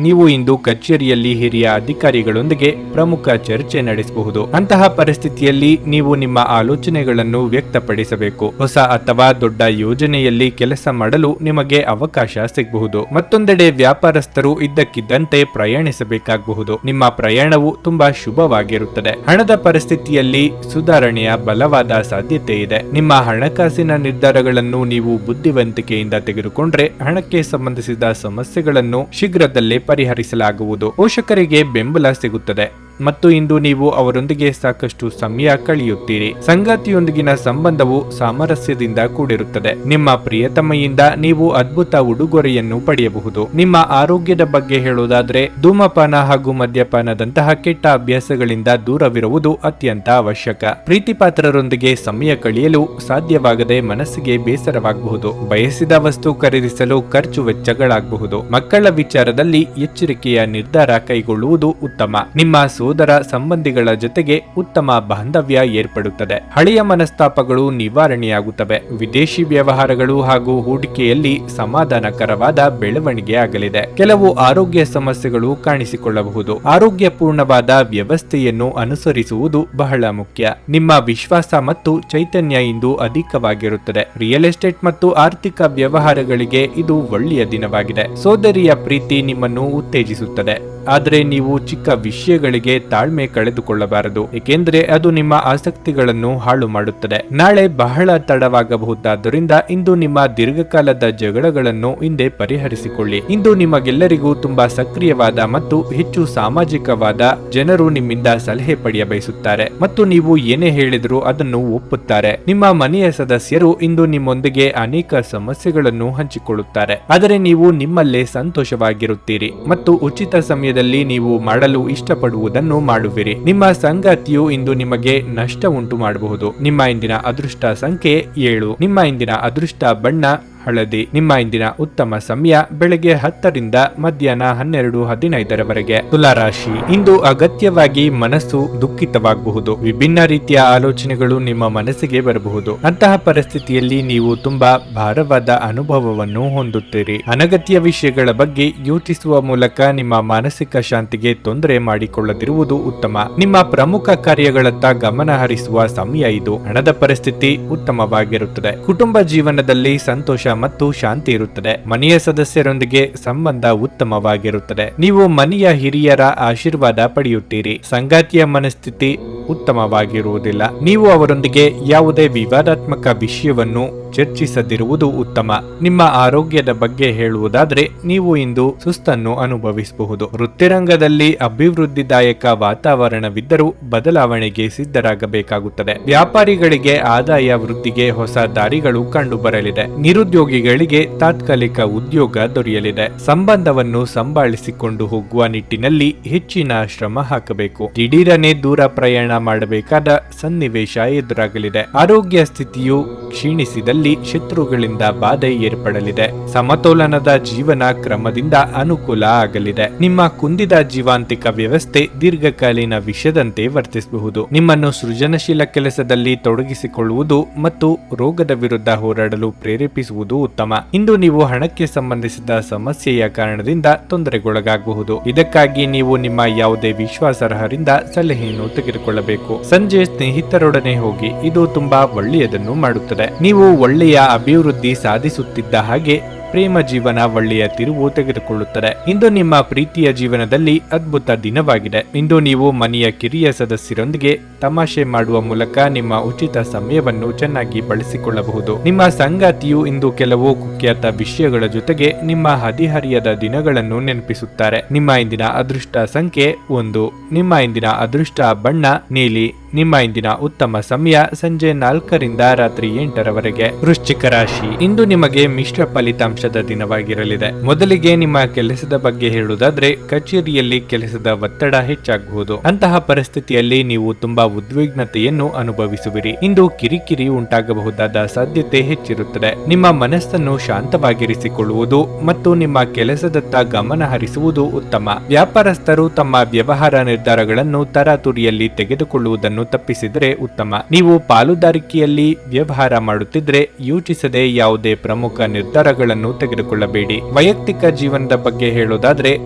ನೀವು ಇಂದು ಕಚೇರಿಯಲ್ಲಿ ಹಿರಿಯ ಅಧಿಕಾರಿಗಳೊಂದಿಗೆ ಪ್ರಮುಖ ಚರ್ಚೆ ನಡೆಸಬಹುದು. ಅಂತಹ ಪರಿಸ್ಥಿತಿಯಲ್ಲಿ ನೀವು ನಿಮ್ಮ ಆಲೋಚನೆಗಳನ್ನು ವ್ಯಕ್ತಪಡಿಸಬೇಕು. ಹೊಸ ಅಥವಾ ದೊಡ್ಡ ಯೋಜನೆಯಲ್ಲಿ ಕೆಲಸ ಮಾಡಲು ನಿಮಗೆ ಅವಕಾಶ ಸಿಗಬಹುದು. ಮತ್ತೊಂದೆಡೆ ವ್ಯಾಪಾರಸ್ಥರು ಇದ್ದಕ್ಕಿದ್ದಂತೆ ಪ್ರಯಾಣಿಸಬೇಕಾಗಬಹುದು. ನಿಮ್ಮ ಪ್ರಯಾಣವು ತುಂಬಾ ಶುಭವಾಗಿರುತ್ತದೆ. ಹಣದ ಪರಿಸ್ಥಿತಿಯಲ್ಲಿ ಸುಧಾರಣೆಯ ಬಲವಾದ ಸಾಧ್ಯತೆ ಇದೆ. ನಿಮ್ಮ ಹಣಕಾಸಿನ ನಿರ್ಧಾರಗಳನ್ನು ನೀವು ಬುದ್ಧಿವಂತಿಕೆಯಿಂದ ತೆಗೆದುಕೊಂಡ್ರೆ ಹಣಕ್ಕೆ ಸಂಬಂಧಿಸಿದ ಸಮಸ್ಯೆಗಳನ್ನು ಶೀಘ್ರದಲ್ಲೇ ಪರಿಹರಿಸಲಾಗುವುದು. ಪೋಷಕರಿಗೆ ಬೆಂಬಲ ಸಿಗುತ್ತದೆ ಮತ್ತು ಇಂದು ನೀವು ಅವರೊಂದಿಗೆ ಸಾಕಷ್ಟು ಸಮಯ ಕಳೆಯುತ್ತೀರಿ. ಸಂಗಾತಿಯೊಂದಿಗಿನ ಸಂಬಂಧವು ಸಾಮರಸ್ಯದಿಂದ ಕೂಡಿರುತ್ತದೆ. ನಿಮ್ಮ ಪ್ರಿಯತಮೆಯಿಂದ ನೀವು ಅದ್ಭುತ ಉಡುಗೊರೆಯನ್ನು ಪಡೆಯಬಹುದು. ನಿಮ್ಮ ಆರೋಗ್ಯದ ಬಗ್ಗೆ ಹೇಳುವುದಾದ್ರೆ ಧೂಮಪಾನ ಹಾಗೂ ಮದ್ಯಪಾನದಂತಹ ಕೆಟ್ಟ ಅಭ್ಯಾಸಗಳಿಂದ ದೂರವಿರುವುದು ಅತ್ಯಂತ ಅವಶ್ಯಕ. ಪ್ರೀತಿಪಾತ್ರರೊಂದಿಗೆ ಸಮಯ ಕಳೆಯಲು ಸಾಧ್ಯವಾಗದೆ ಮನಸ್ಸಿಗೆ ಬೇಸರವಾಗಬಹುದು. ಬಯಸಿದ ವಸ್ತು ಖರೀದಿಸಲು ಖರ್ಚು ವೆಚ್ಚಗಳಾಗಬಹುದು. ಮಕ್ಕಳ ವಿಚಾರದಲ್ಲಿ ಎಚ್ಚರಿಕೆಯ ನಿರ್ಧಾರ ಕೈಗೊಳ್ಳುವುದು ಉತ್ತಮ. ನಿಮ್ಮ ಸೋದರ ಸಂಬಂಧಿಗಳ ಜೊತೆಗೆ ಉತ್ತಮ ಬಾಂಧವ್ಯ ಏರ್ಪಡುತ್ತದೆ. ಹಳೆಯ ಮನಸ್ತಾಪಗಳು ನಿವಾರಣೆಯಾಗುತ್ತವೆ. ವಿದೇಶಿ ವ್ಯವಹಾರಗಳು ಹಾಗೂ ಹೂಡಿಕೆಯಲ್ಲಿ ಸಮಾಧಾನಕರವಾದ ಬೆಳವಣಿಗೆ ಆಗಲಿದೆ. ಕೆಲವು ಆರೋಗ್ಯ ಸಮಸ್ಯೆಗಳು ಕಾಣಿಸಿಕೊಳ್ಳಬಹುದು. ಆರೋಗ್ಯಪೂರ್ಣವಾದ ವ್ಯವಸ್ಥೆಯನ್ನು ಅನುಸರಿಸುವುದು ಬಹಳ ಮುಖ್ಯ. ನಿಮ್ಮ ವಿಶ್ವಾಸ ಮತ್ತು ಚೈತನ್ಯ ಇಂದು ಅಧಿಕವಾಗಿರುತ್ತದೆ. ರಿಯಲ್ ಎಸ್ಟೇಟ್ ಮತ್ತು ಆರ್ಥಿಕ ವ್ಯವಹಾರಗಳಿಗೆ ಇದು ಒಳ್ಳೆಯ ದಿನವಾಗಿದೆ. ಸೋದರಿಯ ಪ್ರೀತಿ ನಿಮ್ಮನ್ನು ಉತ್ತೇಜಿಸುತ್ತದೆ. ಆದರೆ ನೀವು ಚಿಕ್ಕ ವಿಷಯಗಳಿಗೆ ತಾಳ್ಮೆ ಕಳೆದುಕೊಳ್ಳಬಾರದು, ಏಕೆಂದರೆ ಅದು ನಿಮ್ಮ ಆಸಕ್ತಿಗಳನ್ನು ಹಾಳು ಮಾಡುತ್ತದೆ. ನಾಳೆ ಬಹಳ ತಡವಾಗಬಹುದಾದ್ದರಿಂದ ಇಂದು ನಿಮ್ಮ ದೀರ್ಘಕಾಲದ ಜಗಳಗಳನ್ನು ಹಿಂದೆ ಪರಿಹರಿಸಿಕೊಳ್ಳಿ. ಇಂದು ನಿಮಗೆಲ್ಲರಿಗೂ ತುಂಬಾ ಸಕ್ರಿಯವಾದ ಮತ್ತು ಹೆಚ್ಚು ಸಾಮಾಜಿಕವಾದ ಜನರು ನಿಮ್ಮಿಂದ ಸಲಹೆ ಪಡೆಯ ಬಯಸುತ್ತಾರೆ ಮತ್ತು ನೀವು ಏನೇ ಹೇಳಿದರೂ ಅದನ್ನು ಒಪ್ಪುತ್ತಾರೆ. ನಿಮ್ಮ ಮನೆಯ ಸದಸ್ಯರು ಇಂದು ನಿಮ್ಮೊಂದಿಗೆ ಅನೇಕ ಸಮಸ್ಯೆಗಳನ್ನು ಹಂಚಿಕೊಳ್ಳುತ್ತಾರೆ, ಆದರೆ ನೀವು ನಿಮ್ಮಲ್ಲೇ ಸಂತೋಷವಾಗಿರುತ್ತೀರಿ ಮತ್ತು ಉಚಿತ ಸಮಯದಲ್ಲಿ ನೀವು ಮಾಡಲು ಇಷ್ಟಪಡುವುದನ್ನು ಮಾಡುವಿರಿ. ನಿಮ್ಮ ಸಂಗಾತಿಯು ಇಂದು ನಿಮಗೆ ನಷ್ಟ ಉಂಟು ಮಾಡಬಹುದು. ನಿಮ್ಮ ಇಂದಿನ ಅದೃಷ್ಟ ಸಂಖ್ಯೆ 7. ನಿಮ್ಮ ಇಂದಿನ ಅದೃಷ್ಟ ಬಣ್ಣ ಹಳದಿ. ನಿಮ್ಮ ಇಂದಿನ ಉತ್ತಮ ಸಮಯ ಬೆಳಗ್ಗೆ 10ರಿಂದ ಮಧ್ಯಾಹ್ನ 12:15 ತುಲಾರಾಶಿ. ಇಂದು ಅಗತ್ಯವಾಗಿ ಮನಸ್ಸು ದುಃಖಿತವಾಗಬಹುದು. ವಿಭಿನ್ನ ರೀತಿಯ ಆಲೋಚನೆಗಳು ನಿಮ್ಮ ಮನಸ್ಸಿಗೆ ಬರಬಹುದು. ಅಂತಹ ಪರಿಸ್ಥಿತಿಯಲ್ಲಿ ನೀವು ತುಂಬಾ ಭಾರವಾದ ಅನುಭವವನ್ನು ಹೊಂದುತ್ತೀರಿ. ಅನಗತ್ಯ ವಿಷಯಗಳ ಬಗ್ಗೆ ಯೋಚಿಸುವ ಮೂಲಕ ನಿಮ್ಮ ಮಾನಸಿಕ ಶಾಂತಿಗೆ ತೊಂದರೆ ಮಾಡಿಕೊಳ್ಳದಿರುವುದು ಉತ್ತಮ. ನಿಮ್ಮ ಪ್ರಮುಖ ಕಾರ್ಯಗಳತ್ತ ಗಮನ ಹರಿಸುವ ಸಮಯ ಇದು. ಹಣದ ಪರಿಸ್ಥಿತಿ ಉತ್ತಮವಾಗಿರುತ್ತದೆ. ಕುಟುಂಬ ಜೀವನದಲ್ಲಿ ಸಂತೋಷ ಮತ್ತು ಶಾಂತಿ ಇರುತ್ತದೆ. ಮನೆಯ ಸದಸ್ಯರೊಂದಿಗೆ ಸಂಬಂಧ ಉತ್ತಮವಾಗಿರುತ್ತದೆ. ನೀವು ಮನೆಯ ಹಿರಿಯರ ಆಶೀರ್ವಾದ ಪಡೆಯುತ್ತೀರಿ. ಸಂಗಾತಿಯ ಮನಸ್ಥಿತಿ ಉತ್ತಮವಾಗಿರುವುದಿಲ್ಲ. ನೀವು ಅವರೊಂದಿಗೆ ಯಾವುದೇ ವಿವಾದಾತ್ಮಕ ವಿಷಯವನ್ನು ಚರ್ಚಿಸದಿರುವುದು ಉತ್ತಮ. ನಿಮ್ಮ ಆರೋಗ್ಯದ ಬಗ್ಗೆ ಹೇಳುವುದಾದ್ರೆ ನೀವು ಇಂದು ಸುಸ್ತನ್ನು ಅನುಭವಿಸಬಹುದು. ವೃತ್ತಿರಂಗದಲ್ಲಿ ಅಭಿವೃದ್ಧಿದಾಯಕ ವಾತಾವರಣವಿದ್ದರೂ ಬದಲಾವಣೆಗೆ ಸಿದ್ಧರಾಗಬೇಕಾಗುತ್ತದೆ. ವ್ಯಾಪಾರಿಗಳಿಗೆ ಆದಾಯ ವೃದ್ಧಿಗೆ ಹೊಸ ದಾರಿಗಳು ಕಂಡುಬರಲಿದೆ. ನಿರುದ್ಯೋಗಿಗಳಿಗೆ ತಾತ್ಕಾಲಿಕ ಉದ್ಯೋಗ ದೊರೆಯಲಿದೆ. ಸಂಬಂಧವನ್ನು ಸಂಭಾಳಿಸಿಕೊಂಡು ಹೋಗುವ ನಿಟ್ಟಿನಲ್ಲಿ ಹೆಚ್ಚಿನ ಶ್ರಮ ಹಾಕಬೇಕು. ದಿಢೀರನೆ ದೂರ ಪ್ರಯಾಣ ಮಾಡಬೇಕಾದ ಸನ್ನಿವೇಶ ಎದುರಾಗಲಿದೆ. ಆರೋಗ್ಯ ಸ್ಥಿತಿಯು ಕ್ಷೀಣಿಸಿದಲ್ಲಿ ಶತ್ರುಗಳಿಂದ ಬಾಧೆ ಏರ್ಪಡಲಿದೆ. ಸಮತೋಲನದ ಜೀವನ ಕ್ರಮದಿಂದ ಅನುಕೂಲ ಆಗಲಿದೆ. ನಿಮ್ಮ ಕುಂದಿದ ಜೀವಾಂತಿಕ ವ್ಯವಸ್ಥೆ ದೀರ್ಘಕಾಲೀನ ವಿಷದಂತೆ ವರ್ತಿಸಬಹುದು. ನಿಮ್ಮನ್ನು ಸೃಜನಶೀಲ ಕೆಲಸದಲ್ಲಿ ತೊಡಗಿಸಿಕೊಳ್ಳುವುದು ಮತ್ತು ರೋಗದ ವಿರುದ್ಧ ಹೋರಾಡಲು ಪ್ರೇರೇಪಿಸುವುದು ಉತ್ತಮ. ಇಂದು ನೀವು ಹಣಕ್ಕೆ ಸಂಬಂಧಿಸಿದ ಸಮಸ್ಯೆಯ ಕಾರಣದಿಂದ ತೊಂದರೆಗೊಳಗಾಗಬಹುದು. ಇದಕ್ಕಾಗಿ ನೀವು ನಿಮ್ಮ ಯಾವುದೇ ವಿಶ್ವಾಸಾರ್ಹರಿಂದ ಸಲಹೆಯನ್ನು ತೆಗೆದುಕೊಳ್ಳಬೇಕು. ಸಂಜೆ ಸ್ನೇಹಿತರೊಡನೆ ಹೋಗಿ, ಇದು ತುಂಬಾ ಒಳ್ಳೆಯದನ್ನು ಮಾಡುತ್ತದೆ. ನೀವು ಒಳ್ಳೆಯ ಅಭಿವೃದ್ಧಿ ಸಾಧಿಸುತ್ತಿದ್ದ ಹಾಗೆ ಪ್ರೇಮ ಜೀವನ ಒಳ್ಳೆಯ ತಿರುವು ತೆಗೆದುಕೊಳ್ಳುತ್ತದೆ. ಇಂದು ನಿಮ್ಮ ಪ್ರೀತಿಯ ಜೀವನದಲ್ಲಿ ಅದ್ಭುತ ದಿನವಾಗಿದೆ. ಇಂದು ನೀವು ಮನೆಯ ಕಿರಿಯ ಸದಸ್ಯರೊಂದಿಗೆ ತಮಾಷೆ ಮಾಡುವ ಮೂಲಕ ನಿಮ್ಮ ಉಚಿತ ಸಮಯವನ್ನು ಚೆನ್ನಾಗಿ ಬಳಸಿಕೊಳ್ಳಬಹುದು. ನಿಮ್ಮ ಸಂಗಾತಿಯು ಇಂದು ಕೆಲವು ಕುಖ್ಯಾತ ವಿಷಯಗಳ ಜೊತೆಗೆ ನಿಮ್ಮ ಹದಿಹರಿಯದ ದಿನಗಳನ್ನು ನೆನಪಿಸುತ್ತಾರೆ. ನಿಮ್ಮ ಇಂದಿನ ಅದೃಷ್ಟ ಸಂಖ್ಯೆ 1. ನಿಮ್ಮ ಇಂದಿನ ಅದೃಷ್ಟ ಬಣ್ಣ ನೀಲಿ. ನಿಮ್ಮ ಇಂದಿನ ಉತ್ತಮ ಸಮಯ ಸಂಜೆ 4ರಿಂದ ರಾತ್ರಿ 8ರವರೆಗೆ. ವೃಶ್ಚಿಕ ರಾಶಿ. ಇಂದು ನಿಮಗೆ ಮಿಶ್ರ ಫಲಿತಾಂಶದ ದಿನವಾಗಿರಲಿದೆ. ಮೊದಲಿಗೆ ನಿಮ್ಮ ಕೆಲಸದ ಬಗ್ಗೆ ಹೇಳುವುದಾದ್ರೆ ಕಚೇರಿಯಲ್ಲಿ ಕೆಲಸದ ಒತ್ತಡ ಹೆಚ್ಚಾಗಬಹುದು. ಅಂತಹ ಪರಿಸ್ಥಿತಿಯಲ್ಲಿ ನೀವು ತುಂಬಾ ಉದ್ವಿಗ್ನತೆಯನ್ನು ಅನುಭವಿಸುವಿರಿ. ಇಂದು ಕಿರಿಕಿರಿ ಉಂಟಾಗಬಹುದಾದ ಸಾಧ್ಯತೆ ಹೆಚ್ಚಿರುತ್ತದೆ. ನಿಮ್ಮ ಮನಸ್ಸನ್ನು ಶಾಂತವಾಗಿರಿಸಿಕೊಳ್ಳುವುದು ಮತ್ತು ನಿಮ್ಮ ಕೆಲಸದತ್ತ ಗಮನ ಹರಿಸುವುದು ಉತ್ತಮ. ವ್ಯಾಪಾರಸ್ಥರು ತಮ್ಮ ವ್ಯವಹಾರ ನಿರ್ಧಾರಗಳನ್ನು ತರಾತುರಿಯಲ್ಲಿ ತೆಗೆದುಕೊಳ್ಳುವುದನ್ನು ತಪ್ಪಿಸಿದರೆ ಉತ್ತಮ. ನೀವು ಪಾಲುದಾರಿಕೆಯಲ್ಲಿ ವ್ಯವಹಾರ ಮಾಡುತ್ತಿದ್ರೆ ಯೋಚಿಸದೆ ಯಾವುದೇ ಪ್ರಮುಖ ನಿರ್ಧಾರಗಳನ್ನು ತೆಗೆದುಕೊಳ್ಳಬೇಡಿ. ವೈಯಕ್ತಿಕ ಜೀವನದ ಬಗ್ಗೆ ಹೇಳೋದಾದ್ರೆ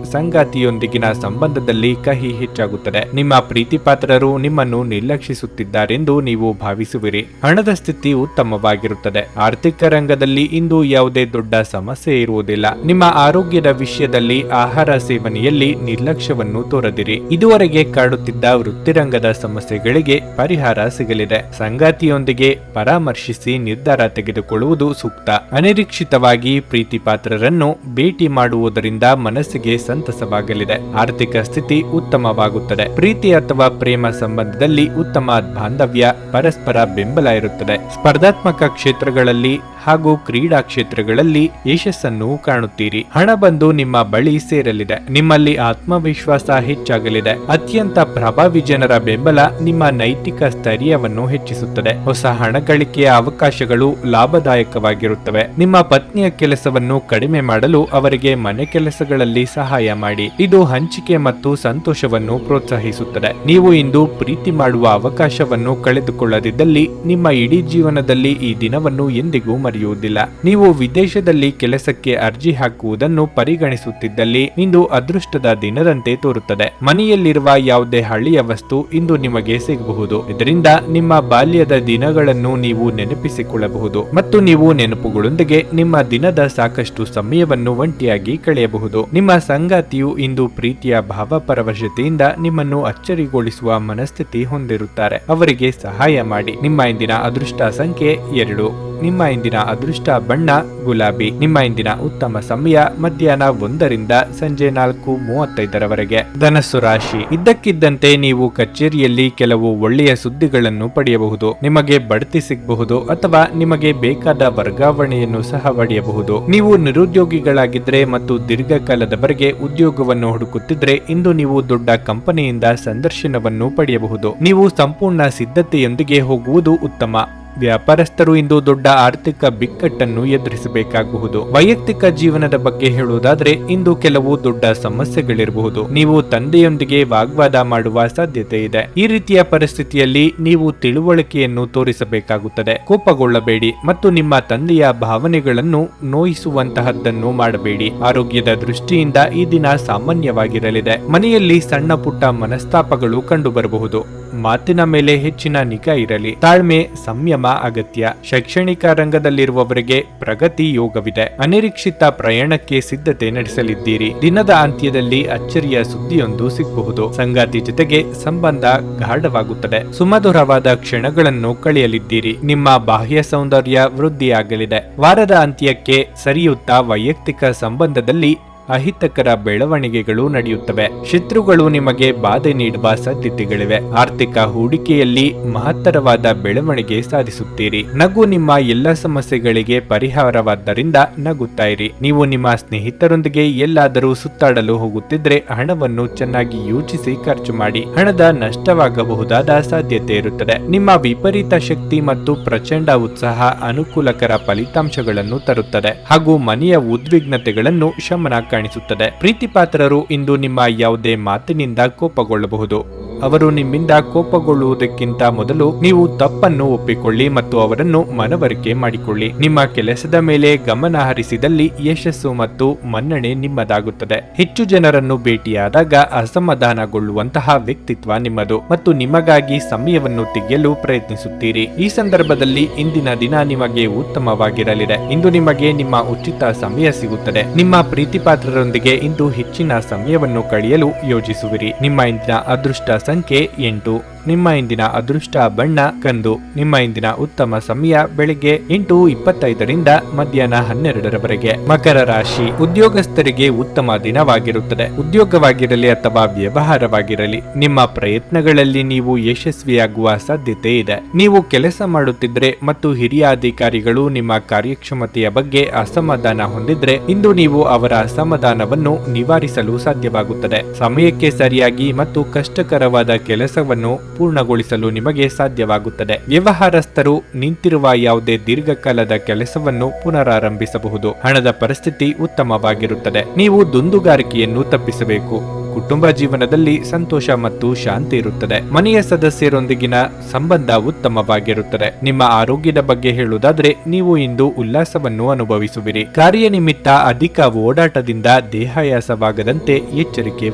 ಸಂಗಾತಿಯೊಂದಿಗಿನ ಸಂಬಂಧದಲ್ಲಿ ಕಹಿ ಹೆಚ್ಚಾಗುತ್ತದೆ. ನಿಮ್ಮ ಪ್ರೀತಿಪಾತ್ರರು ನಿಮ್ಮನ್ನು ನಿರ್ಲಕ್ಷಿಸುತ್ತಿದ್ದಾರೆಂದು ನೀವು ಭಾವಿಸುವಿರಿ. ಹಣದ ಸ್ಥಿತಿ ಉತ್ತಮವಾಗಿರುತ್ತದೆ. ಆರ್ಥಿಕ ರಂಗದಲ್ಲಿ ಇಂದು ಯಾವುದೇ ದೊಡ್ಡ ಸಮಸ್ಯೆ ಇರುವುದಿಲ್ಲ. ನಿಮ್ಮ ಆರೋಗ್ಯದ ವಿಷಯದಲ್ಲಿ ಆಹಾರ ಸೇವನೆಯಲ್ಲಿ ನಿರ್ಲಕ್ಷ್ಯವನ್ನು ತೋರದಿರಿ. ಇದುವರೆಗೆ ಕಾಡುತ್ತಿದ್ದ ವೃತ್ತಿರಂಗದ ಸಮಸ್ಯೆಗಳಿಗೆ ಪರಿಹಾರ ಸಿಗಲಿದೆ. ಸಂಗಾತಿಯೊಂದಿಗೆ ಪರಾಮರ್ಶಿಸಿ ನಿರ್ಧಾರ ತೆಗೆದುಕೊಳ್ಳುವುದು ಸೂಕ್ತ. ಅನಿರೀಕ್ಷಿತವಾಗಿ ಪ್ರೀತಿ ಪಾತ್ರರನ್ನು ಭೇಟಿ ಮಾಡುವುದರಿಂದ ಮನಸ್ಸಿಗೆ ಸಂತಸವಾಗಲಿದೆ. ಆರ್ಥಿಕ ಸ್ಥಿತಿ ಉತ್ತಮವಾಗುತ್ತದೆ. ಪ್ರೀತಿ ಅಥವಾ ಪ್ರೇಮ ಸಂಬಂಧದಲ್ಲಿ ಉತ್ತಮ ಬಾಂಧವ್ಯ, ಪರಸ್ಪರ ಬೆಂಬಲ ಇರುತ್ತದೆ. ಸ್ಪರ್ಧಾತ್ಮಕ ಕ್ಷೇತ್ರಗಳಲ್ಲಿ ಹಾಗೂ ಕ್ರೀಡಾ ಕ್ಷೇತ್ರಗಳಲ್ಲಿ ಯಶಸ್ಸನ್ನು ಕಾಣುತ್ತೀರಿ. ಹಣ ಬಂದು ನಿಮ್ಮ ಬಳಿ ಸೇರಲಿದೆ. ನಿಮ್ಮಲ್ಲಿ ಆತ್ಮವಿಶ್ವಾಸ ಹೆಚ್ಚಾಗಲಿದೆ. ಅತ್ಯಂತ ಪ್ರಭಾವಿ ಜನರ ಬೆಂಬಲ ನಿಮ್ಮ ನೈತಿಕ ಸ್ಥೈರ್ಯವನ್ನು ಹೆಚ್ಚಿಸುತ್ತದೆ. ಹೊಸ ಹಣ ಗಳಿಕೆಯ ಅವಕಾಶಗಳು ಲಾಭದಾಯಕವಾಗಿರುತ್ತವೆ. ನಿಮ್ಮ ಪತ್ನಿಯ ಕೆಲಸವನ್ನು ಕಡಿಮೆ ಮಾಡಲು ಅವರಿಗೆ ಮನೆ ಕೆಲಸಗಳಲ್ಲಿ ಸಹಾಯ ಮಾಡಿ. ಇದು ಹಂಚಿಕೆ ಮತ್ತು ಸಂತೋಷವನ್ನು ಪ್ರೋತ್ಸಾಹಿಸುತ್ತದೆ. ನೀವು ಇಂದು ಪ್ರೀತಿ ಮಾಡುವ ಅವಕಾಶವನ್ನು ಕಳೆದುಕೊಳ್ಳದಿದ್ದಲ್ಲಿ ನಿಮ್ಮ ಇಡೀ ಜೀವನದಲ್ಲಿ ಈ ದಿನವನ್ನು ಎಂದಿಗೂ ಮರೆಯುವುದಿಲ್ಲ. ನೀವು ವಿದೇಶದಲ್ಲಿ ಕೆಲಸಕ್ಕೆ ಅರ್ಜಿ ಹಾಕುವುದನ್ನು ಪರಿಗಣಿಸುತ್ತಿದ್ದಲ್ಲಿ ಇಂದು ಅದೃಷ್ಟದ ದಿನದಂತೆ ತೋರುತ್ತದೆ. ಮನೆಯಲ್ಲಿರುವ ಯಾವುದೇ ಹಳೆಯ ವಸ್ತು ಇಂದು ನಿಮಗೆ ಸಿಗಬಹುದು. ಇದರಿಂದ ನಿಮ್ಮ ಬಾಲ್ಯದ ದಿನಗಳನ್ನು ನೀವು ನೆನಪಿಸಿಕೊಳ್ಳಬಹುದು ಮತ್ತು ನೀವು ನೆನಪುಗಳೊಂದಿಗೆ ನಿಮ್ಮ ದಿನದ ಸಾಕಷ್ಟು ಸಮಯವನ್ನು ಒಂಟಿಯಾಗಿ ಕಳೆಯಬಹುದು. ನಿಮ್ಮ ಸಂಗಾತಿಯು ಇಂದು ಪ್ರೀತಿಯ ಭಾವಪರವಶತೆಯಿಂದ ನಿಮ್ಮನ್ನು ಅಚ್ಚರಿಗೊಳಿಸುವ ಮನಸ್ಥಿತಿ ಹೊಂದಿರುತ್ತಾರೆ. ಅವರಿಗೆ ಸಹಾಯ ಮಾಡಿ. ನಿಮ್ಮ ಇಂದಿನ ಅದೃಷ್ಟ ಸಂಖ್ಯೆ 2. ನಿಮ್ಮ ಇಂದಿನ ಅದೃಷ್ಟ ಬಣ್ಣ ಗುಲಾಬಿ. ನಿಮ್ಮ ಇಂದಿನ ಉತ್ತಮ ಸಮಯ ಮಧ್ಯಾಹ್ನ 1ರಿಂದ ಸಂಜೆ 4:35ರವರೆಗೆ. ಧನಸ್ಸು ರಾಶಿ. ಇದ್ದಕ್ಕಿದ್ದಂತೆ ನೀವು ಕಚೇರಿಯಲ್ಲಿ ಕೆಲವು ಒಳ್ಳೆಯ ಸುದ್ದಿಗಳನ್ನು ಪಡೆಯಬಹುದು. ನಿಮಗೆ ಬಡ್ತಿ ಸಿಗಬಹುದು ಅಥವಾ ನಿಮಗೆ ಬೇಕಾದ ವರ್ಗಾವಣೆಯನ್ನು ಸಹ ಪಡೆಯಬಹುದು. ನೀವು ನಿರುದ್ಯೋಗಿಗಳಾಗಿದ್ರೆ ಮತ್ತು ದೀರ್ಘಕಾಲದವರೆಗೆ ಉದ್ಯೋಗವನ್ನು ಹುಡುಕುತ್ತಿದ್ರೆ ಇಂದು ನೀವು ದೊಡ್ಡ ಕಂಪನಿಯಿಂದ ಸಂದರ್ಶನವನ್ನು ಪಡೆಯಬಹುದು. ನೀವು ಸಂಪೂರ್ಣ ಸಿದ್ಧತೆಯೊಂದಿಗೆ ಹೋಗುವುದು ಉತ್ತಮ. ವ್ಯಾಪಾರಸ್ಥರು ಇಂದು ದೊಡ್ಡ ಆರ್ಥಿಕ ಬಿಕ್ಕಟ್ಟನ್ನು ಎದುರಿಸಬೇಕಾಗಬಹುದು. ವೈಯಕ್ತಿಕ ಜೀವನದ ಬಗ್ಗೆ ಹೇಳುವುದಾದ್ರೆ ಇಂದು ಕೆಲವು ದೊಡ್ಡ ಸಮಸ್ಯೆಗಳಿರಬಹುದು. ನೀವು ತಂದೆಯೊಂದಿಗೆ ವಾಗ್ವಾದ ಮಾಡುವ ಸಾಧ್ಯತೆ ಇದೆ. ಈ ರೀತಿಯ ಪರಿಸ್ಥಿತಿಯಲ್ಲಿ ನೀವು ತಿಳುವಳಿಕೆಯನ್ನು ತೋರಿಸಬೇಕಾಗುತ್ತದೆ. ಕೋಪಗೊಳ್ಳಬೇಡಿ ಮತ್ತು ನಿಮ್ಮ ತಂದೆಯ ಭಾವನೆಗಳನ್ನು ನೋಯಿಸುವಂತಹದ್ದನ್ನು ಮಾಡಬೇಡಿ. ಆರೋಗ್ಯದ ದೃಷ್ಟಿಯಿಂದ ಈ ದಿನ ಸಾಮಾನ್ಯವಾಗಿರಲಿದೆ. ಮನೆಯಲ್ಲಿ ಸಣ್ಣ ಪುಟ್ಟ ಮನಸ್ತಾಪಗಳು ಕಂಡುಬರಬಹುದು. ಮಾತಿನ ಮೇಲೆ ಹೆಚ್ಚಿನ ನಿಗಾ ಇರಲಿ. ತಾಳ್ಮೆ, ಸಂಯಮ ಅಗತ್ಯ. ಶೈಕ್ಷಣಿಕ ರಂಗದಲ್ಲಿರುವವರಿಗೆ ಪ್ರಗತಿ ಯೋಗವಿದೆ. ಅನಿರೀಕ್ಷಿತ ಪ್ರಯಾಣಕ್ಕೆ ಸಿದ್ಧತೆ ನಡೆಸಲಿದ್ದೀರಿ. ದಿನದ ಅಂತ್ಯದಲ್ಲಿ ಅಚ್ಚರಿಯ ಸುದ್ದಿಯೊಂದು ಸಿಗಬಹುದು. ಸಂಗಾತಿ ಜೊತೆಗೆ ಸಂಬಂಧ ಗಾಢವಾಗುತ್ತದೆ. ಸುಮಧುರವಾದ ಕ್ಷಣಗಳನ್ನು ಕಳೆಯಲಿದ್ದೀರಿ. ನಿಮ್ಮ ಬಾಹ್ಯ ಸೌಂದರ್ಯ ವೃದ್ಧಿಯಾಗಲಿದೆ. ವಾರದ ಅಂತ್ಯಕ್ಕೆ ಸರಿಯುತ್ತಾ ವೈಯಕ್ತಿಕ ಸಂಬಂಧದಲ್ಲಿ ಅಹಿತಕರ ಬೆಳವಣಿಗೆಗಳು ನಡೆಯುತ್ತವೆ. ಶತ್ರುಗಳು ನಿಮಗೆ ಬಾಧೆ ನೀಡುವ ಸಾಧ್ಯತೆಗಳಿವೆ. ಆರ್ಥಿಕ ಹೂಡಿಕೆಯಲ್ಲಿ ಮಹತ್ತರವಾದ ಬೆಳವಣಿಗೆ ಸಾಧಿಸುತ್ತೀರಿ. ನಗು ನಿಮ್ಮ ಎಲ್ಲ ಸಮಸ್ಯೆಗಳಿಗೆ ಪರಿಹಾರವಾದ್ದರಿಂದ ನಗುತ್ತಾ ಇರಿ. ನೀವು ನಿಮ್ಮ ಸ್ನೇಹಿತರೊಂದಿಗೆ ಎಲ್ಲಾದರೂ ಸುತ್ತಾಡಲು ಹೋಗುತ್ತಿದ್ರೆ ಹಣವನ್ನು ಚೆನ್ನಾಗಿ ಯೋಚಿಸಿ ಖರ್ಚು ಮಾಡಿ. ಹಣದ ನಷ್ಟವಾಗಬಹುದಾದ ಸಾಧ್ಯತೆ ಇರುತ್ತದೆ. ನಿಮ್ಮ ವಿಪರೀತ ಶಕ್ತಿ ಮತ್ತು ಪ್ರಚಂಡ ಉತ್ಸಾಹ ಅನುಕೂಲಕರ ಫಲಿತಾಂಶಗಳನ್ನು ತರುತ್ತದೆ ಹಾಗೂ ಮನೆಯ ಉದ್ವಿಗ್ನತೆಗಳನ್ನು ಶಮನ ಕಾಣಿಸುತ್ತದೆ. ಪ್ರೀತಿಪಾತ್ರರು ಇಂದು ನಿಮ್ಮ ಯಾವುದೇ ಮಾತಿನಿಂದ ಕೋಪಗೊಳ್ಳಬಹುದು. ಅವರು ನಿಮ್ಮಿಂದ ಕೋಪಗೊಳ್ಳುವುದಕ್ಕಿಂತ ಮೊದಲು ನೀವು ತಪ್ಪನ್ನು ಒಪ್ಪಿಕೊಳ್ಳಿ ಮತ್ತು ಅವರನ್ನು ಮನವರಿಕೆ ಮಾಡಿಕೊಳ್ಳಿ. ನಿಮ್ಮ ಕೆಲಸದ ಮೇಲೆ ಗಮನ ಹರಿಸಿದಲ್ಲಿ ಯಶಸ್ಸು ಮತ್ತು ಮನ್ನಣೆ ನಿಮ್ಮದಾಗುತ್ತದೆ. ಹೆಚ್ಚು ಜನರನ್ನು ಭೇಟಿಯಾದಾಗ ಅಸಮಾಧಾನಗೊಳ್ಳುವಂತಹ ವ್ಯಕ್ತಿತ್ವ ನಿಮ್ಮದು ಮತ್ತು ನಿಮಗಾಗಿ ಸಮಯವನ್ನು ತೆಗೆಯಲು ಪ್ರಯತ್ನಿಸುತ್ತೀರಿ. ಈ ಸಂದರ್ಭದಲ್ಲಿ ಇಂದಿನ ದಿನ ನಿಮಗೆ ಉತ್ತಮವಾಗಿರಲಿದೆ. ಇಂದು ನಿಮಗೆ ನಿಮ್ಮ ಉಚಿತ ಸಮಯ ಸಿಗುತ್ತದೆ. ನಿಮ್ಮ ಪ್ರೀತಿಪಾತ್ರರೊಂದಿಗೆ ಇಂದು ಹೆಚ್ಚಿನ ಸಮಯವನ್ನು ಕಳೆಯಲು ಯೋಜಿಸುವಿರಿ. ನಿಮ್ಮ ಇಂದಿನ ಅದೃಷ್ಟ ಸಂಖ್ಯೆ 8. ನಿಮ್ಮ ಇಂದಿನ ಅದೃಷ್ಟ ಬಣ್ಣ ಕಂದು. ನಿಮ್ಮ ಇಂದಿನ ಉತ್ತಮ ಸಮಯ ಬೆಳಿಗ್ಗೆ 8:25ರಿಂದ ಮಧ್ಯಾಹ್ನ 12ರವರೆಗೆ. ಮಕರ ರಾಶಿ. ಉದ್ಯೋಗಸ್ಥರಿಗೆ ಉತ್ತಮ ದಿನವಾಗಿರುತ್ತದೆ. ಉದ್ಯೋಗವಾಗಿರಲಿ ಅಥವಾ ವ್ಯವಹಾರವಾಗಿರಲಿ, ನಿಮ್ಮ ಪ್ರಯತ್ನಗಳಲ್ಲಿ ನೀವು ಯಶಸ್ವಿಯಾಗುವ ಸಾಧ್ಯತೆ ಇದೆ. ನೀವು ಕೆಲಸ ಮಾಡುತ್ತಿದ್ರೆ ಮತ್ತು ಹಿರಿಯ ಅಧಿಕಾರಿಗಳು ನಿಮ್ಮ ಕಾರ್ಯಕ್ಷಮತೆಯ ಬಗ್ಗೆ ಅಸಮಾಧಾನ ಹೊಂದಿದ್ರೆ ಇಂದು ನೀವು ಅವರ ಅಸಮಾಧಾನವನ್ನು ನಿವಾರಿಸಲು ಸಾಧ್ಯವಾಗುತ್ತದೆ. ಸಮಯಕ್ಕೆ ಸರಿಯಾಗಿ ಮತ್ತು ಕಷ್ಟಕರವಾದ ಕೆಲಸವನ್ನು ಪೂರ್ಣಗೊಳಿಸಲು ನಿಮಗೆ ಸಾಧ್ಯವಾಗುತ್ತದೆ. ವ್ಯವಹಾರಸ್ಥರು ನಿಂತಿರುವ ಯಾವುದೇ ದೀರ್ಘಕಾಲದ ಕೆಲಸವನ್ನು ಪುನರಾರಂಭಿಸಬಹುದು. ಹಣದ ಪರಿಸ್ಥಿತಿ ಉತ್ತಮವಾಗಿರುತ್ತದೆ. ನೀವು ದುಂದುಗಾರಿಕೆಯನ್ನು ತಪ್ಪಿಸಬೇಕು. ಕುಟುಂಬ ಜೀವನದಲ್ಲಿ ಸಂತೋಷ ಮತ್ತು ಶಾಂತಿ ಇರುತ್ತದೆ. ಮನೆಯ ಸದಸ್ಯರೊಂದಿಗಿನ ಸಂಬಂಧ ಉತ್ತಮವಾಗಿರುತ್ತದೆ. ನಿಮ್ಮ ಆರೋಗ್ಯದ ಬಗ್ಗೆ ಹೇಳುವುದಾದ್ರೆ ನೀವು ಇಂದು ಉಲ್ಲಾಸವನ್ನು ಅನುಭವಿಸುವಿರಿ. ಕಾರ್ಯನಿಮಿತ್ತ ಅಧಿಕ ಓಡಾಟದಿಂದ ದೇಹಾಯಾಸವಾಗದಂತೆ ಎಚ್ಚರಿಕೆ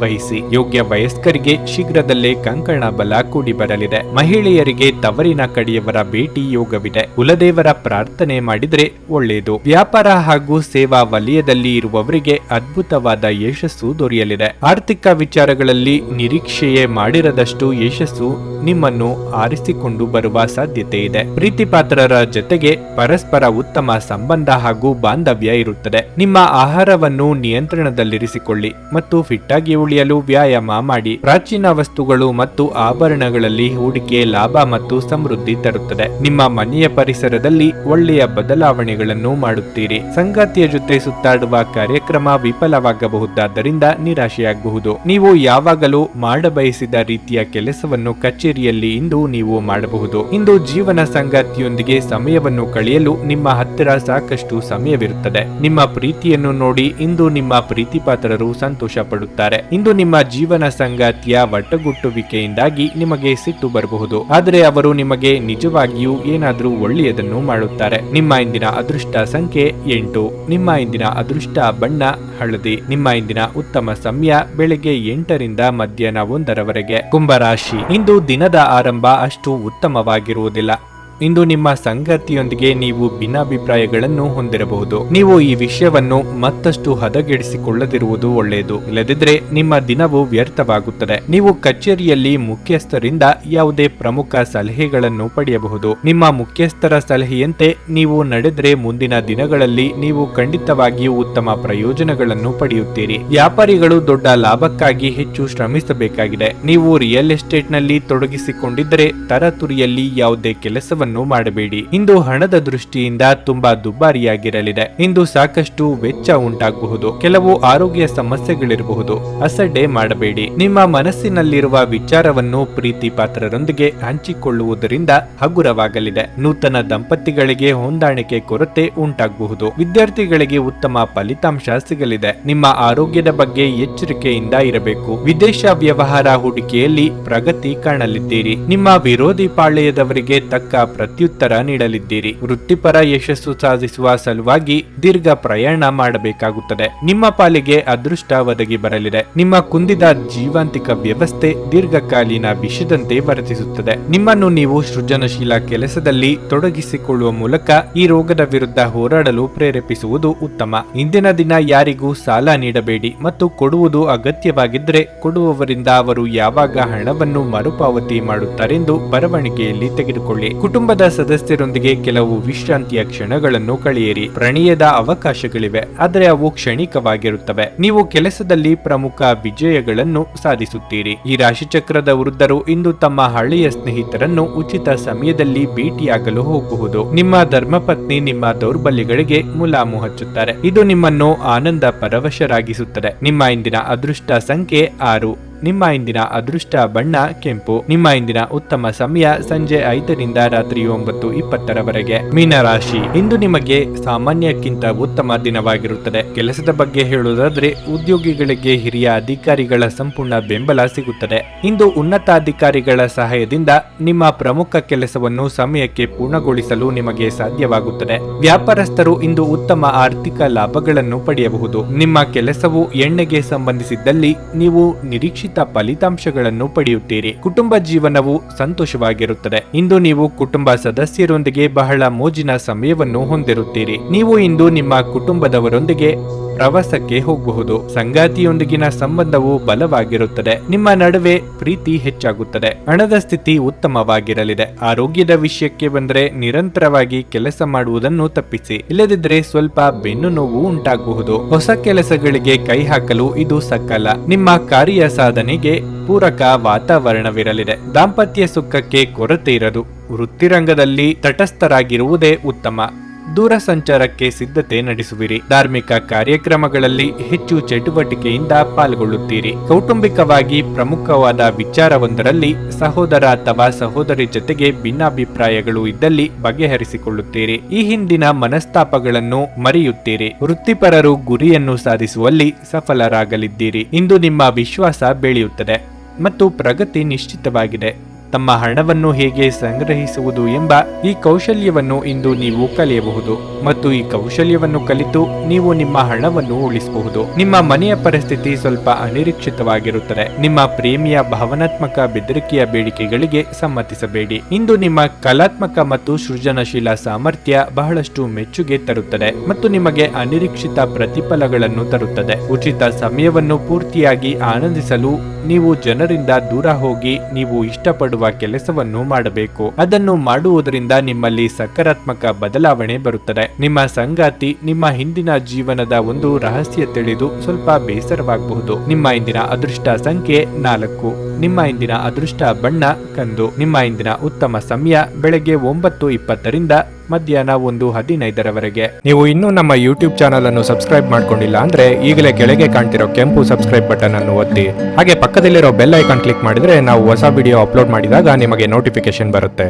ವಹಿಸಿ. ಯೋಗ್ಯ ವಯಸ್ಕರಿಗೆ ಶೀಘ್ರದಲ್ಲೇ ಕಂಕಣ ಬಲ ಕೂಡಿ ಬರಲಿದೆ. ಮಹಿಳೆಯರಿಗೆ ತವರಿನ ಕಡೆಯವರ ಭೇಟಿ ಯೋಗವಿದೆ. ಕುಲದೇವರ ಪ್ರಾರ್ಥನೆ ಮಾಡಿದ್ರೆ ಒಳ್ಳೆಯದು. ವ್ಯಾಪಾರ ಹಾಗೂ ಸೇವಾ ವಲಯದಲ್ಲಿ ಇರುವವರಿಗೆ ಅದ್ಭುತವಾದ ಯಶಸ್ಸು ದೊರೆಯಲಿದೆ. ಆರ್ಥಿಕ ವಿಚಾರಗಳಲ್ಲಿ ನಿರೀಕ್ಷೆಯೇ ಮಾಡಿರದಷ್ಟು ಯಶಸ್ಸು ನಿಮ್ಮನ್ನು ಆರಿಸಿಕೊಂಡು ಬರುವ ಸಾಧ್ಯತೆ ಇದೆ. ಪ್ರೀತಿಪಾತ್ರರ ಜೊತೆಗೆ ಪರಸ್ಪರ ಉತ್ತಮ ಸಂಬಂಧ ಹಾಗೂ ಬಾಂಧವ್ಯ ಇರುತ್ತದೆ. ನಿಮ್ಮ ಆಹಾರವನ್ನು ನಿಯಂತ್ರಣದಲ್ಲಿರಿಸಿಕೊಳ್ಳಿ ಮತ್ತು ಫಿಟ್ ಆಗಿ ಉಳಿಯಲು ವ್ಯಾಯಾಮ ಮಾಡಿ. ಪ್ರಾಚೀನ ವಸ್ತುಗಳು ಮತ್ತು ಆಭರಣಗಳಲ್ಲಿ ಹೂಡಿಕೆ ಲಾಭ ಮತ್ತು ಸಮೃದ್ಧಿ ತರುತ್ತದೆ. ನಿಮ್ಮ ಮನೆಯ ಪರಿಸರದಲ್ಲಿ ಒಳ್ಳೆಯ ಬದಲಾವಣೆಗಳನ್ನು ಮಾಡುತ್ತೀರಿ. ಸಂಗಾತಿಯ ಜೊತೆ ಸುತ್ತಾಡುವ ಕಾರ್ಯಕ್ರಮ ವಿಫಲವಾಗಬಹುದಾದ್ದರಿಂದ ನಿರಾಶೆಯಾಗಬಹುದು. ನೀವು ಯಾವಾಗಲೂ ಮಾಡಬಯಸಿದ ರೀತಿಯ ಕೆಲಸವನ್ನು ಕಚೇರಿಯಲ್ಲಿ ಇಂದು ನೀವು ಮಾಡಬಹುದು. ಇಂದು ಜೀವನ ಸಂಗಾತಿಯೊಂದಿಗೆ ಸಮಯವನ್ನು ಕಳೆಯಲು ನಿಮ್ಮ ಹತ್ತಿರ ಸಾಕಷ್ಟು ಸಮಯವಿರುತ್ತದೆ. ನಿಮ್ಮ ಪ್ರೀತಿಯನ್ನು ನೋಡಿ ಇಂದು ನಿಮ್ಮ ಪ್ರೀತಿಪಾತ್ರರು ಸಂತೋಷ ಪಡುತ್ತಾರೆ. ಇಂದು ನಿಮ್ಮ ಜೀವನ ಸಂಗಾತಿಯ ಒಟ್ಟುಗುಟ್ಟುವಿಕೆಯಿಂದಾಗಿ ನಿಮಗೆ ಸಿಟ್ಟು ಬರಬಹುದು, ಆದರೆ ಅವರು ನಿಮಗೆ ನಿಜವಾಗಿಯೂ ಏನಾದರೂ ಒಳ್ಳೆಯದನ್ನು ಮಾಡುತ್ತಾರೆ. ನಿಮ್ಮ ಇಂದಿನ ಅದೃಷ್ಟ ಸಂಖ್ಯೆ 8. ನಿಮ್ಮ ಇಂದಿನ ಅದೃಷ್ಟ ಬಣ್ಣ ಹಳದಿ. ನಿಮ್ಮ ಇಂದಿನ ಉತ್ತಮ ಸಮಯ ಬೆಳಗ್ಗೆ 8ರಿಂದ ಮಧ್ಯಾಹ್ನ 1ರವರೆಗೆ. ಕುಂಭರಾಶಿ. ಇಂದು ದಿನದ ಆರಂಭ ಅಷ್ಟು ಉತ್ತಮವಾಗಿರುವುದಿಲ್ಲ. ಇಂದು ನಿಮ್ಮ ಸಂಗಾತಿಯೊಂದಿಗೆ ನೀವು ಭಿನ್ನಾಭಿಪ್ರಾಯಗಳನ್ನು ಹೊಂದಿರಬಹುದು. ನೀವು ಈ ವಿಷಯವನ್ನು ಮತ್ತಷ್ಟು ಹದಗೆಡಿಸಿಕೊಳ್ಳದಿರುವುದು ಒಳ್ಳೆಯದು. ಇಲ್ಲದಿದ್ದರೆ ನಿಮ್ಮ ದಿನವು ವ್ಯರ್ಥವಾಗುತ್ತದೆ. ನೀವು ಕಚೇರಿಯಲ್ಲಿ ಮುಖ್ಯಸ್ಥರಿಂದ ಯಾವುದೇ ಪ್ರಮುಖ ಸಲಹೆಗಳನ್ನು ಪಡೆಯಬಹುದು. ನಿಮ್ಮ ಮುಖ್ಯಸ್ಥರ ಸಲಹೆಯಂತೆ ನೀವು ನಡೆದರೆ ಮುಂದಿನ ದಿನಗಳಲ್ಲಿ ನೀವು ಖಂಡಿತವಾಗಿಯೂ ಉತ್ತಮ ಪ್ರಯೋಜನಗಳನ್ನು ಪಡೆಯುತ್ತೀರಿ. ವ್ಯಾಪಾರಿಗಳು ದೊಡ್ಡ ಲಾಭಕ್ಕಾಗಿ ಹೆಚ್ಚು ಶ್ರಮಿಸಬೇಕಾಗಿದೆ. ನೀವು ರಿಯಲ್ ಎಸ್ಟೇಟ್ನಲ್ಲಿ ತೊಡಗಿಸಿಕೊಂಡಿದ್ದರೆ ತರತುರಿಯಲ್ಲಿ ಯಾವುದೇ ಕೆಲಸವನ್ನು ಖರ್ಚನ್ನು ಮಾಡಬೇಡಿ. ಇಂದು ಹಣದ ದೃಷ್ಟಿಯಿಂದ ತುಂಬಾ ದುಬಾರಿಯಾಗಿರಲಿದೆ. ಇಂದು ಸಾಕಷ್ಟು ವೆಚ್ಚ ಉಂಟಾಗಬಹುದು. ಕೆಲವು ಆರೋಗ್ಯ ಸಮಸ್ಯೆಗಳಿರಬಹುದು. ಅಸಡ್ಡೆ ಮಾಡಬೇಡಿ. ನಿಮ್ಮ ಮನಸ್ಸಿನಲ್ಲಿರುವ ವಿಚಾರವನ್ನು ಪ್ರೀತಿ ಪಾತ್ರರೊಂದಿಗೆ ಹಂಚಿಕೊಳ್ಳುವುದರಿಂದ ಹಗುರವಾಗಲಿದೆ. ನೂತನ ದಂಪತಿಗಳಿಗೆ ಹೊಂದಾಣಿಕೆ ಕೊರತೆ ಉಂಟಾಗಬಹುದು. ವಿದ್ಯಾರ್ಥಿಗಳಿಗೆ ಉತ್ತಮ ಫಲಿತಾಂಶ ಸಿಗಲಿದೆ. ನಿಮ್ಮ ಆರೋಗ್ಯದ ಬಗ್ಗೆ ಎಚ್ಚರಿಕೆಯಿಂದ ಇರಬೇಕು. ವಿದೇಶ ವ್ಯವಹಾರ ಹೂಡಿಕೆಯಲ್ಲಿ ಪ್ರಗತಿ ಕಾಣಲಿದ್ದೀರಿ. ನಿಮ್ಮ ವಿರೋಧಿ ಪಾಳ್ಯದವರಿಗೆ ತಕ್ಕ ಪ್ರತ್ಯುತ್ತರ ನೀಡಲಿದ್ದೀರಿ. ವೃತ್ತಿಪರ ಯಶಸ್ಸು ಸಾಧಿಸುವ ಸಲುವಾಗಿ ದೀರ್ಘ ಪ್ರಯಾಣ ಮಾಡಬೇಕಾಗುತ್ತದೆ. ನಿಮ್ಮ ಪಾಲಿಗೆ ಅದೃಷ್ಟ ಒದಗಿ ಬರಲಿದೆ. ನಿಮ್ಮ ಕುಂದಿದ ಜೀವಾಂತಿಕ ವ್ಯವಸ್ಥೆ ದೀರ್ಘಕಾಲೀನ ವಿಷದಂತೆ ವರ್ತಿಸುತ್ತದೆ. ನಿಮ್ಮನ್ನು ನೀವು ಸೃಜನಶೀಲ ಕೆಲಸದಲ್ಲಿ ತೊಡಗಿಸಿಕೊಳ್ಳುವ ಮೂಲಕ ಈ ರೋಗದ ವಿರುದ್ಧ ಹೋರಾಡಲು ಪ್ರೇರೇಪಿಸುವುದು ಉತ್ತಮ. ಇಂದಿನ ದಿನ ಯಾರಿಗೂ ಸಾಲ ನೀಡಬೇಡಿ ಮತ್ತು ಕೊಡುವುದು ಅಗತ್ಯವಾಗಿದ್ದರೆ ಕೊಡುವವರಿಂದ ಅವರು ಯಾವಾಗ ಹಣವನ್ನು ಮರುಪಾವತಿ ಮಾಡುತ್ತಾರೆಂದು ಬರವಣಿಗೆಯಲ್ಲಿ ತೆಗೆದುಕೊಳ್ಳಿ. ಕುಟುಂಬದ ಸದಸ್ಯರೊಂದಿಗೆ ಕೆಲವು ವಿಶ್ರಾಂತಿಯ ಕ್ಷಣಗಳನ್ನು ಕಳೆಯಿರಿ. ಪ್ರಣಯದ ಅವಕಾಶಗಳಿವೆ, ಆದರೆ ಅವು ಕ್ಷಣಿಕವಾಗಿರುತ್ತವೆ. ನೀವು ಕೆಲಸದಲ್ಲಿ ಪ್ರಮುಖ ವಿಜಯಗಳನ್ನು ಸಾಧಿಸುತ್ತೀರಿ. ಈ ರಾಶಿಚಕ್ರದ ವೃದ್ಧರು ಇಂದು ತಮ್ಮ ಹಳೆಯ ಸ್ನೇಹಿತರನ್ನು ಉಚಿತ ಸಮಯದಲ್ಲಿ ಭೇಟಿಯಾಗಲು ಹೋಗಬಹುದು. ನಿಮ್ಮ ಧರ್ಮಪತ್ನಿ ನಿಮ್ಮ ದೌರ್ಬಲ್ಯಗಳಿಗೆ ಮುಲಾಮು ಹಚ್ಚುತ್ತಾರೆ. ಇದು ನಿಮ್ಮನ್ನು ಆನಂದ ಪರವಶರಾಗಿಸುತ್ತದೆ. ನಿಮ್ಮ ಇಂದಿನ ಅದೃಷ್ಟ ಸಂಖ್ಯೆ 6. ನಿಮ್ಮ ಇಂದಿನ ಅದೃಷ್ಟ ಬಣ್ಣ ಕೆಂಪು. ನಿಮ್ಮ ಇಂದಿನ ಉತ್ತಮ ಸಮಯ ಸಂಜೆ 5ರಿಂದ ರಾತ್ರಿ 9:20ರವರೆಗೆ. ಮೀನರಾಶಿ, ಇಂದು ನಿಮಗೆ ಸಾಮಾನ್ಯಕ್ಕಿಂತ ಉತ್ತಮ ದಿನವಾಗಿರುತ್ತದೆ. ಕೆಲಸದ ಬಗ್ಗೆ ಹೇಳುವುದಾದ್ರೆ ಉದ್ಯೋಗಿಗಳಿಗೆ ಹಿರಿಯ ಅಧಿಕಾರಿಗಳ ಸಂಪೂರ್ಣ ಬೆಂಬಲ ಸಿಗುತ್ತದೆ. ಇಂದು ಉನ್ನತ ಅಧಿಕಾರಿಗಳ ಸಹಾಯದಿಂದ ನಿಮ್ಮ ಪ್ರಮುಖ ಕೆಲಸವನ್ನು ಸಮಯಕ್ಕೆ ಪೂರ್ಣಗೊಳಿಸಲು ನಿಮಗೆ ಸಾಧ್ಯವಾಗುತ್ತದೆ. ವ್ಯಾಪಾರಸ್ಥರು ಇಂದು ಉತ್ತಮ ಆರ್ಥಿಕ ಲಾಭಗಳನ್ನು ಪಡೆಯಬಹುದು. ನಿಮ್ಮ ಕೆಲಸವು ಎಣ್ಣೆಗೆ ಸಂಬಂಧಿಸಿದ್ದಲ್ಲಿ ನೀವು ನಿರೀಕ್ಷಿತ ಫಲಿತಾಂಶಗಳನ್ನು ಪಡೆಯುತ್ತೀರಿ. ಕುಟುಂಬ ಜೀವನವು ಸಂತೋಷವಾಗಿರುತ್ತದೆ. ಇಂದು ನೀವು ಕುಟುಂಬ ಸದಸ್ಯರೊಂದಿಗೆ ಬಹಳ ಮೋಜಿನ ಸಮಯವನ್ನು ಹೊಂದಿರುತ್ತೀರಿ. ನೀವು ಇಂದು ನಿಮ್ಮ ಕುಟುಂಬದವರೊಂದಿಗೆ ಪ್ರವಾಸಕ್ಕೆ ಹೋಗಬಹುದು. ಸಂಗಾತಿಯೊಂದಿಗಿನ ಸಂಬಂಧವು ಬಲವಾಗಿರುತ್ತದೆ. ನಿಮ್ಮ ನಡುವೆ ಪ್ರೀತಿ ಹೆಚ್ಚಾಗುತ್ತದೆ. ಹಣದ ಸ್ಥಿತಿ ಉತ್ತಮವಾಗಿರಲಿದೆ. ಆರೋಗ್ಯದ ವಿಷಯಕ್ಕೆ ಬಂದರೆ ನಿರಂತರವಾಗಿ ಕೆಲಸ ಮಾಡುವುದನ್ನು ತಪ್ಪಿಸಿ. ಇಲ್ಲದಿದ್ದರೆ ಸ್ವಲ್ಪ ಬೆನ್ನು ನೋವು ಉಂಟಾಗಬಹುದು. ಹೊಸ ಕೆಲಸಗಳಿಗೆ ಕೈ ಹಾಕಲು ಇದು ಸಕಾಲ. ನಿಮ್ಮ ಕಾರ್ಯ ಸಾಧನೆಗೆ ಪೂರಕ ವಾತಾವರಣವಿರಲಿದೆ. ದಾಂಪತ್ಯ ಸುಖಕ್ಕೆ ಕೊರತೆ ಇರದು. ವೃತ್ತಿರಂಗದಲ್ಲಿ ತಟಸ್ಥರಾಗಿರುವುದೇ ಉತ್ತಮ. ದೂರ ಸಂಚಾರಕ್ಕೆ ಸಿದ್ಧತೆ ನಡೆಸುವಿರಿ. ಧಾರ್ಮಿಕ ಕಾರ್ಯಕ್ರಮಗಳಲ್ಲಿ ಹೆಚ್ಚು ಚಟುವಟಿಕೆಯಿಂದ ಪಾಲ್ಗೊಳ್ಳುತ್ತೀರಿ. ಕೌಟುಂಬಿಕವಾಗಿ ಪ್ರಮುಖವಾದ ವಿಚಾರವೊಂದರಲ್ಲಿ ಸಹೋದರ ಅಥವಾ ಸಹೋದರಿ ಜೊತೆಗೆ ಭಿನ್ನಾಭಿಪ್ರಾಯಗಳು ಇದ್ದಲ್ಲಿ ಬಗೆಹರಿಸಿಕೊಳ್ಳುತ್ತೀರಿ. ಈ ಹಿಂದಿನ ಮನಸ್ತಾಪಗಳನ್ನು ಮರೆಯುತ್ತೀರಿ. ವೃತ್ತಿಪರರು ಗುರಿಯನ್ನು ಸಾಧಿಸುವಲ್ಲಿ ಸಫಲರಾಗಲಿದ್ದೀರಿ. ಇಂದು ನಿಮ್ಮ ವಿಶ್ವಾಸ ಬೆಳೆಯುತ್ತದೆ ಮತ್ತು ಪ್ರಗತಿ ನಿಶ್ಚಿತವಾಗಿದೆ. ತಮ್ಮ ಹಣವನ್ನು ಹೇಗೆ ಸಂಗ್ರಹಿಸುವುದು ಎಂಬ ಈ ಕೌಶಲ್ಯವನ್ನು ಇಂದು ನೀವು ಕಲಿಯಬಹುದು ಮತ್ತು ಈ ಕೌಶಲ್ಯವನ್ನು ಕಲಿತು ನೀವು ನಿಮ್ಮ ಹಣವನ್ನು ಉಳಿಸಬಹುದು. ನಿಮ್ಮ ಮನೆಯ ಪರಿಸ್ಥಿತಿ ಸ್ವಲ್ಪ ಅನಿರೀಕ್ಷಿತವಾಗಿರುತ್ತದೆ. ನಿಮ್ಮ ಪ್ರೇಮಿಯ ಭಾವನಾತ್ಮಕ ಬೆದರಿಕೆಯ ಬೇಡಿಕೆಗಳಿಗೆ ಸಮ್ಮತಿಸಬೇಡಿ. ಇಂದು ನಿಮ್ಮ ಕಲಾತ್ಮಕ ಮತ್ತು ಸೃಜನಶೀಲ ಸಾಮರ್ಥ್ಯ ಬಹಳಷ್ಟು ಮೆಚ್ಚುಗೆ ತರುತ್ತದೆ ಮತ್ತು ನಿಮಗೆ ಅನಿರೀಕ್ಷಿತ ಪ್ರತಿಫಲಗಳನ್ನು ತರುತ್ತದೆ. ಉಚಿತ ಸಮಯವನ್ನು ಪೂರ್ತಿಯಾಗಿ ಆನಂದಿಸಲು ನೀವು ಜನರಿಂದ ದೂರ ಹೋಗಿ ನೀವು ಇಷ್ಟಪಡುವ ಕೆಲಸವನ್ನು ಮಾಡಬೇಕು. ಅದನ್ನು ಮಾಡುವುದರಿಂದ ನಿಮ್ಮಲ್ಲಿ ಸಕಾರಾತ್ಮಕ ಬದಲಾವಣೆ ಬರುತ್ತದೆ. ನಿಮ್ಮ ಸಂಗಾತಿ ನಿಮ್ಮ ಹಿಂದಿನ ಜೀವನದ ಒಂದು ರಹಸ್ಯ ತಿಳಿದು ಸ್ವಲ್ಪ ಬೇಸರವಾಗಬಹುದು. ನಿಮ್ಮ ಇಂದಿನ ಅದೃಷ್ಟ ಸಂಖ್ಯೆ 4. ನಿಮ್ಮ ಇಂದಿನ ಅದೃಷ್ಟ ಬಣ್ಣ ಕಂದು. ನಿಮ್ಮ ಇಂದಿನ ಉತ್ತಮ ಸಮಯ ಬೆಳಗ್ಗೆ 9:20ರಿಂದ ಮಧ್ಯಾಹ್ನ 1:15ರವರೆಗೆ. ನೀವು ಇನ್ನೂ ನಮ್ಮ ಯೂಟ್ಯೂಬ್ ಚಾನಲ್ ಅನ್ನು ಸಬ್ಸ್ಕ್ರೈಬ್ ಮಾಡ್ಕೊಂಡಿಲ್ಲ ಅಂದ್ರೆ ಈಗಲೇ ಕೆಳಗೆ ಕಾಣ್ತಿರೋ ಕೆಂಪು ಸಬ್ಸ್ಕ್ರೈಬ್ ಬಟನ್ ಅನ್ನು ಒತ್ತಿ. ಹಾಗೆ ಪಕ್ಕದಲ್ಲಿರೋ ಬೆಲ್ ಐಕಾನ್ ಕ್ಲಿಕ್ ಮಾಡಿದ್ರೆ ನಾವು ಹೊಸ ವಿಡಿಯೋ ಅಪ್ಲೋಡ್ ಮಾಡಿದಾಗ ನಿಮಗೆ ನೋಟಿಫಿಕೇಶನ್ ಬರುತ್ತೆ.